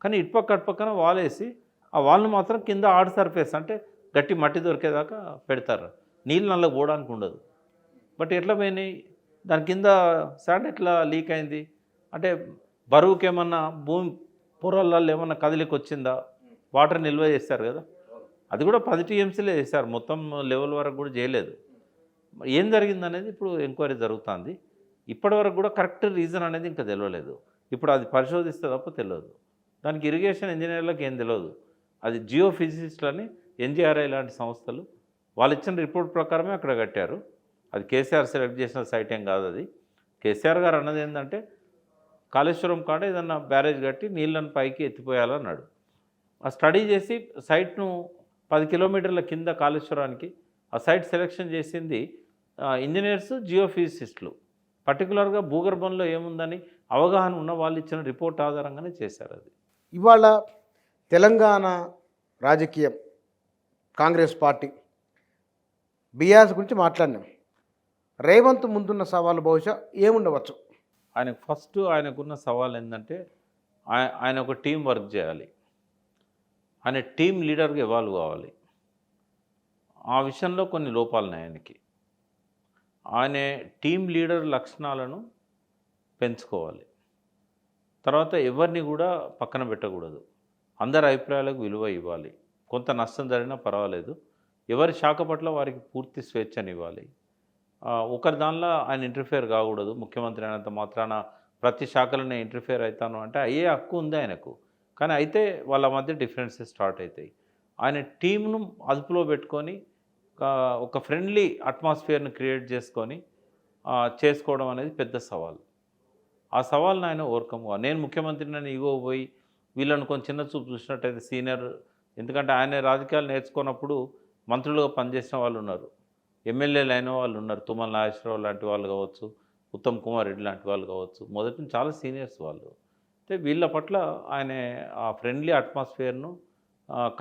కానీ ఇటుపక్క అటుపక్కన వాల్ వేసి ఆ వాల్ను మాత్రం కింద హార్డ్ సర్ఫేస్ అంటే గట్టి మట్టి దొరికేదాకా పెడతారు. నీళ్ళు నల్ల పోవడానికి ఉండదు. బట్ ఎట్లా పోయినాయి, దాని కింద శాండ్ ఎట్లా లీక్ అయింది అంటే బరువుకి ఏమన్నా భూమి పొరల్లో ఏమన్నా కదిలికి వచ్చిందా, వాటర్ నిల్వ చేస్తారు కదా, అది కూడా 10 టీఎంసీలే చేశారు, మొత్తం లెవెల్ వరకు కూడా చేయలేదు. మరి ఏం జరిగిందనేది ఇప్పుడు ఎంక్వైరీ జరుగుతుంది. ఇప్పటివరకు కూడా కరెక్ట్ రీజన్ అనేది ఇంకా తెలియలేదు. ఇప్పుడు అది పరిశోధిస్తే తప్ప తెలియదు. దానికి ఇరిగేషన్ ఇంజనీర్లకు ఏం తెలియదు. అది జియో ఫిజిసిస్టులని ఎన్జిఆర్ఐ లాంటి సంస్థలు వాళ్ళు ఇచ్చిన రిపోర్ట్ ప్రకారమే అక్కడ కట్టారు. అది కేసీఆర్ సెలెక్ట్ చేసిన సైట్ ఏం కాదు. అది కేసీఆర్ గారు అన్నది ఏంటంటే కాళేశ్వరం కాడ ఏదన్నా బ్యారేజ్ కట్టి నీళ్ళను పైకి ఎత్తిపోయాలన్నాడు. ఆ స్టడీ చేసి సైట్ను 10 కిలోమీటర్ల కింద కాళేశ్వరానికి ఆ సైట్ సెలెక్షన్ చేసింది ఇంజనీర్స్, జియో ఫిజిసిస్టులు. పర్టికులర్గా భూగర్భంలో ఏముందని అవగాహన ఉన్న వాళ్ళు ఇచ్చిన రిపోర్ట్ ఆధారంగానే చేశారు. అది ఇవాళ తెలంగాణ రాజకీయం, కాంగ్రెస్ పార్టీ, బీఆర్ఎస్ గురించి మాట్లాడినాం. రేవంత్ ముందున్న సవాలు బహుశా ఏముండవచ్చు? ఆయనకున్న సవాల్ ఏంటంటే ఆయన ఒక టీం వర్క్ చేయాలి. ఆయన టీం లీడర్గా ఎవాల్వ్ కావాలి. ఆ విషయంలో కొన్ని లోపాలు ఉన్నాయి ఆయనకి. ఆయన టీం లీడర్ లక్షణాలను పెంచుకోవాలి. తర్వాత ఎవరిని కూడా పక్కన పెట్టకూడదు. అందరి అభిప్రాయాలకు విలువ ఇవ్వాలి. కొంత నష్టం జరిగినా పర్వాలేదు, ఎవరి శాఖ పట్ల వారికి పూర్తి స్వేచ్ఛనివ్వాలి. ఒకరి దానిలో ఆయన ఇంటర్ఫియర్ కాకూడదు. ముఖ్యమంత్రి అయినంత మాత్రాన ప్రతి శాఖలోనే ఇంటర్ఫియర్ అవుతాను అంటే అయ్యే హక్కు ఉంది ఆయనకు. కానీ అయితే వాళ్ళ మధ్య డిఫరెన్సెస్ స్టార్ట్ అవుతాయి. ఆయన టీంను అదుపులో పెట్టుకొని ఒక ఫ్రెండ్లీ అట్మాస్ఫియర్ని క్రియేట్ చేసుకోవడం అనేది పెద్ద సవాల్. ఆ సవాల్ని ఆయన ఓవర్కమ్ కావాలి. నేను ముఖ్యమంత్రిని ఈగో పోయి వీళ్ళను కొంచెం చిన్న చూపు చూసినట్టయితే సీనియర్, ఎందుకంటే ఆయన రాజకీయాలు నేర్చుకున్నప్పుడు మంత్రులుగా పనిచేసిన వాళ్ళు ఉన్నారు, ఎమ్మెల్యేలు అయిన వాళ్ళు ఉన్నారు, తుమ్మల నాగేశ్వరరావు లాంటి వాళ్ళు కావచ్చు, ఉత్తమ్ కుమార్ రెడ్డి లాంటి వాళ్ళు కావచ్చు, మొదటి నుంచి చాలా సీనియర్స్ వాళ్ళు. అంటే వీళ్ళ పట్ల ఆయన ఆ ఫ్రెండ్లీ అట్మాస్ఫియర్ను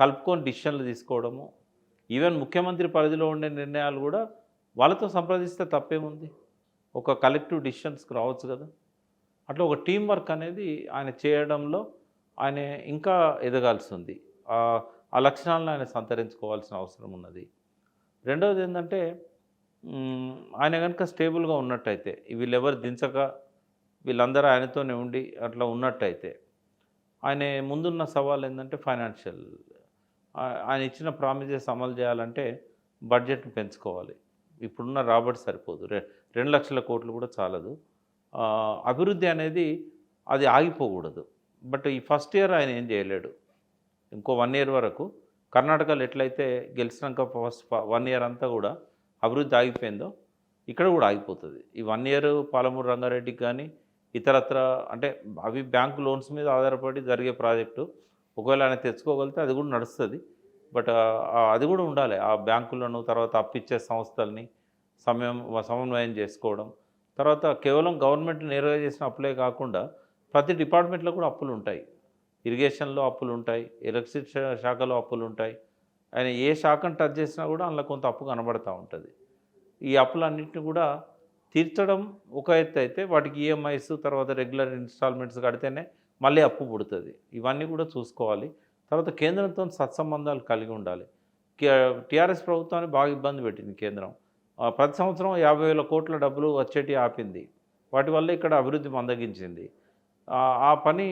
కలుపుకొని డిసిషన్లు తీసుకోవడము, ఈవెన్ ముఖ్యమంత్రి పరిధిలో ఉండే నిర్ణయాలు కూడా వాళ్ళతో సంప్రదిస్తే తప్పేముంది, ఒక కలెక్టివ్ డిసిషన్స్కి రావచ్చు కదా. అట్లా ఒక టీం వర్క్ అనేది ఆయన చేయడంలో ఆయన ఇంకా ఎదగాల్సి ఉంది. ఆ లక్షణాలను ఆయన సంతరించుకోవాల్సిన అవసరం ఉన్నది. రెండవది ఏంటంటే ఆయన కనుక స్టేబుల్గా ఉన్నట్టయితే, వీళ్ళెవరు దించక వీళ్ళందరూ ఆయనతోనే ఉండి అట్లా ఉన్నట్టయితే, ఆయన ముందున్న సవాల్ ఏంటంటే ఫైనాన్షియల్. ఆయన ఇచ్చిన ప్రామిసెస్ అమలు చేయాలంటే బడ్జెట్ను పెంచుకోవాలి. ఇప్పుడున్న రాబడి సరిపోదు, 2 లక్షల కోట్లు కూడా చాలదు. అభివృద్ధి అనేది అది ఆగిపోకూడదు. బట్ ఈ ఫస్ట్ ఇయర్ ఆయన ఏం చేయలేడు. ఇంకో 1 ఇయర్ వరకు కర్ణాటకలో ఎట్లయితే గెలిచినాక ఫస్ట్ 1 ఇయర్ అంతా కూడా అభివృద్ధి ఆగిపోయిందో ఇక్కడ కూడా ఆగిపోతుంది. ఈ 1 ఇయర్ పాలమూరు రంగారెడ్డికి కానీ ఇతరత్ర, అంటే అవి బ్యాంకు లోన్స్ మీద ఆధారపడి జరిగే ప్రాజెక్టు. ఒకవేళ ఆయన తెచ్చుకోగలిగితే అది కూడా నడుస్తుంది. బట్ అది కూడా ఉండాలి. ఆ బ్యాంకులను తర్వాత అప్పిచ్చే సంస్థల్ని సమన్వయం చేసుకోవడం. తర్వాత కేవలం గవర్నమెంట్ నేరుగా చేసిన అప్పులే కాకుండా ప్రతి డిపార్ట్మెంట్లో కూడా అప్పులు ఉంటాయి. ఇరిగేషన్లో అప్పులు ఉంటాయి, ఎలక్ట్రిసిటీ శాఖలో అప్పులు ఉంటాయి. ఆయన ఏ శాఖను టచ్ చేసినా కూడా అందులో కొంత అప్పు కనబడుతూ ఉంటుంది. ఈ అప్పులన్నింటినీ కూడా తీర్చడం ఒక ఎత్తు అయితే, వాటికి ఈఎంఐస్ తర్వాత రెగ్యులర్ ఇన్స్టాల్మెంట్స్ కడితేనే మళ్ళీ అప్పు పుడుతుంది. ఇవన్నీ కూడా చూసుకోవాలి. తర్వాత కేంద్రంతో సత్సంబంధాలు కలిగి ఉండాలి. టీఆర్ఎస్ ప్రభుత్వాన్ని బాగా ఇబ్బంది పెట్టింది కేంద్రం. ప్రతి సంవత్సరం 50,000 కోట్ల డబ్బులు వచ్చేటి ఆపింది. వాటి వల్ల ఇక్కడ అభివృద్ధి మందగించింది. ఆ పని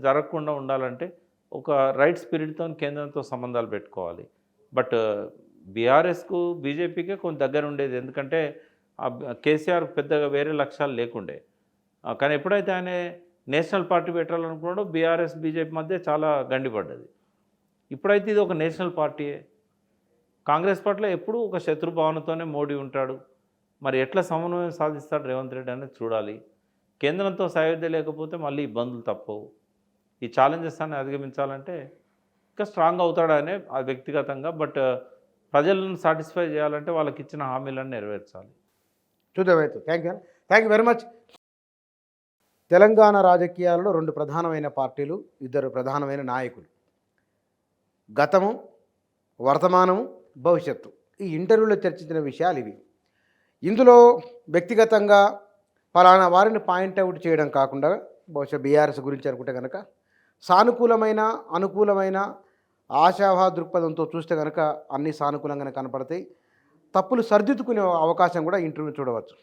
జరగకుండా ఉండాలంటే ఒక రైట్ స్పిరిట్తో కేంద్రంతో సంబంధాలు పెట్టుకోవాలి. బట్ బీఆర్ఎస్కు బీజేపీకే కొంత దగ్గర ఉండేది, ఎందుకంటే కేసీఆర్ పెద్దగా వేరే లక్ష్యాలు లేకుండే. కానీ ఎప్పుడైతే ఆయన నేషనల్ పార్టీ పెట్టాలనుకున్నాడో బీఆర్ఎస్ బీజేపీ మధ్య చాలా గండిపడ్డది. ఇప్పుడైతే ఇది ఒక నేషనల్ పార్టీయే. కాంగ్రెస్ పట్ల ఎప్పుడూ ఒక శత్రుభావనతోనే మోడీ ఉంటాడు. మరి ఎట్లా సమన్వయం సాధిస్తాడు రేవంత్ రెడ్డి అనేది చూడాలి. కేంద్రంతో సయోధ్య లేకపోతే మళ్ళీ ఇబ్బందులు తప్పవు. ఈ ఛాలెంజెస్ అన్ని అధిగమించాలంటే ఇంకా స్ట్రాంగ్ అవుతాడనే వ్యక్తిగతంగా, బట్ ప్రజలను సాటిస్ఫై చేయాలంటే వాళ్ళకి ఇచ్చిన హామీలను నెరవేర్చాలి. చూద్దామైతే. Thank you very much. Telangana రాజకీయాలలో 2 ప్రధానమైన పార్టీలు, 2 ప్రధానమైన నాయకులు, గతము, వర్తమానము, భవిష్యత్తు. ఈ ఇంటర్వ్యూలో చర్చించిన విషయాలు ఇవి. ఇందులో వ్యక్తిగతంగా ఫలానా వారిని పాయింట్అవుట్ చేయడం కాకుండా, బహుశా బీఆర్ఎస్ గురించి అనుకుంటే కనుక సానుకూలమైన, అనుకూలమైన, ఆశాభా దృక్పథంతో చూస్తే కనుక అన్నీ సానుకూలంగానే కనపడతాయి. తప్పులు సరిదిద్దుకునే అవకాశం కూడా ఇంటర్వ్యూ చూడవచ్చు.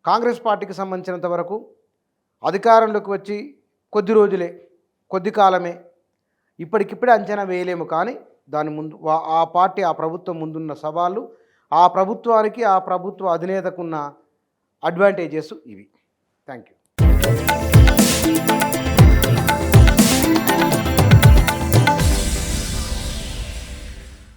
కాంగ్రెస్ పార్టీకి సంబంధించినంత వరకు అధికారంలోకి వచ్చి కొద్ది రోజులే, కొద్ది కాలమే, ఇప్పటికిప్పుడే అంచనా వేయలేము. కానీ దాని ముందు ఆ పార్టీ ఆ ప్రభుత్వం ముందున్న సవాళ్ళు, ఆ ప్రభుత్వానికి ఆ ప్రభుత్వ అధినేతకున్న అడ్వాంటేజెస్ ఇవి. Thank you.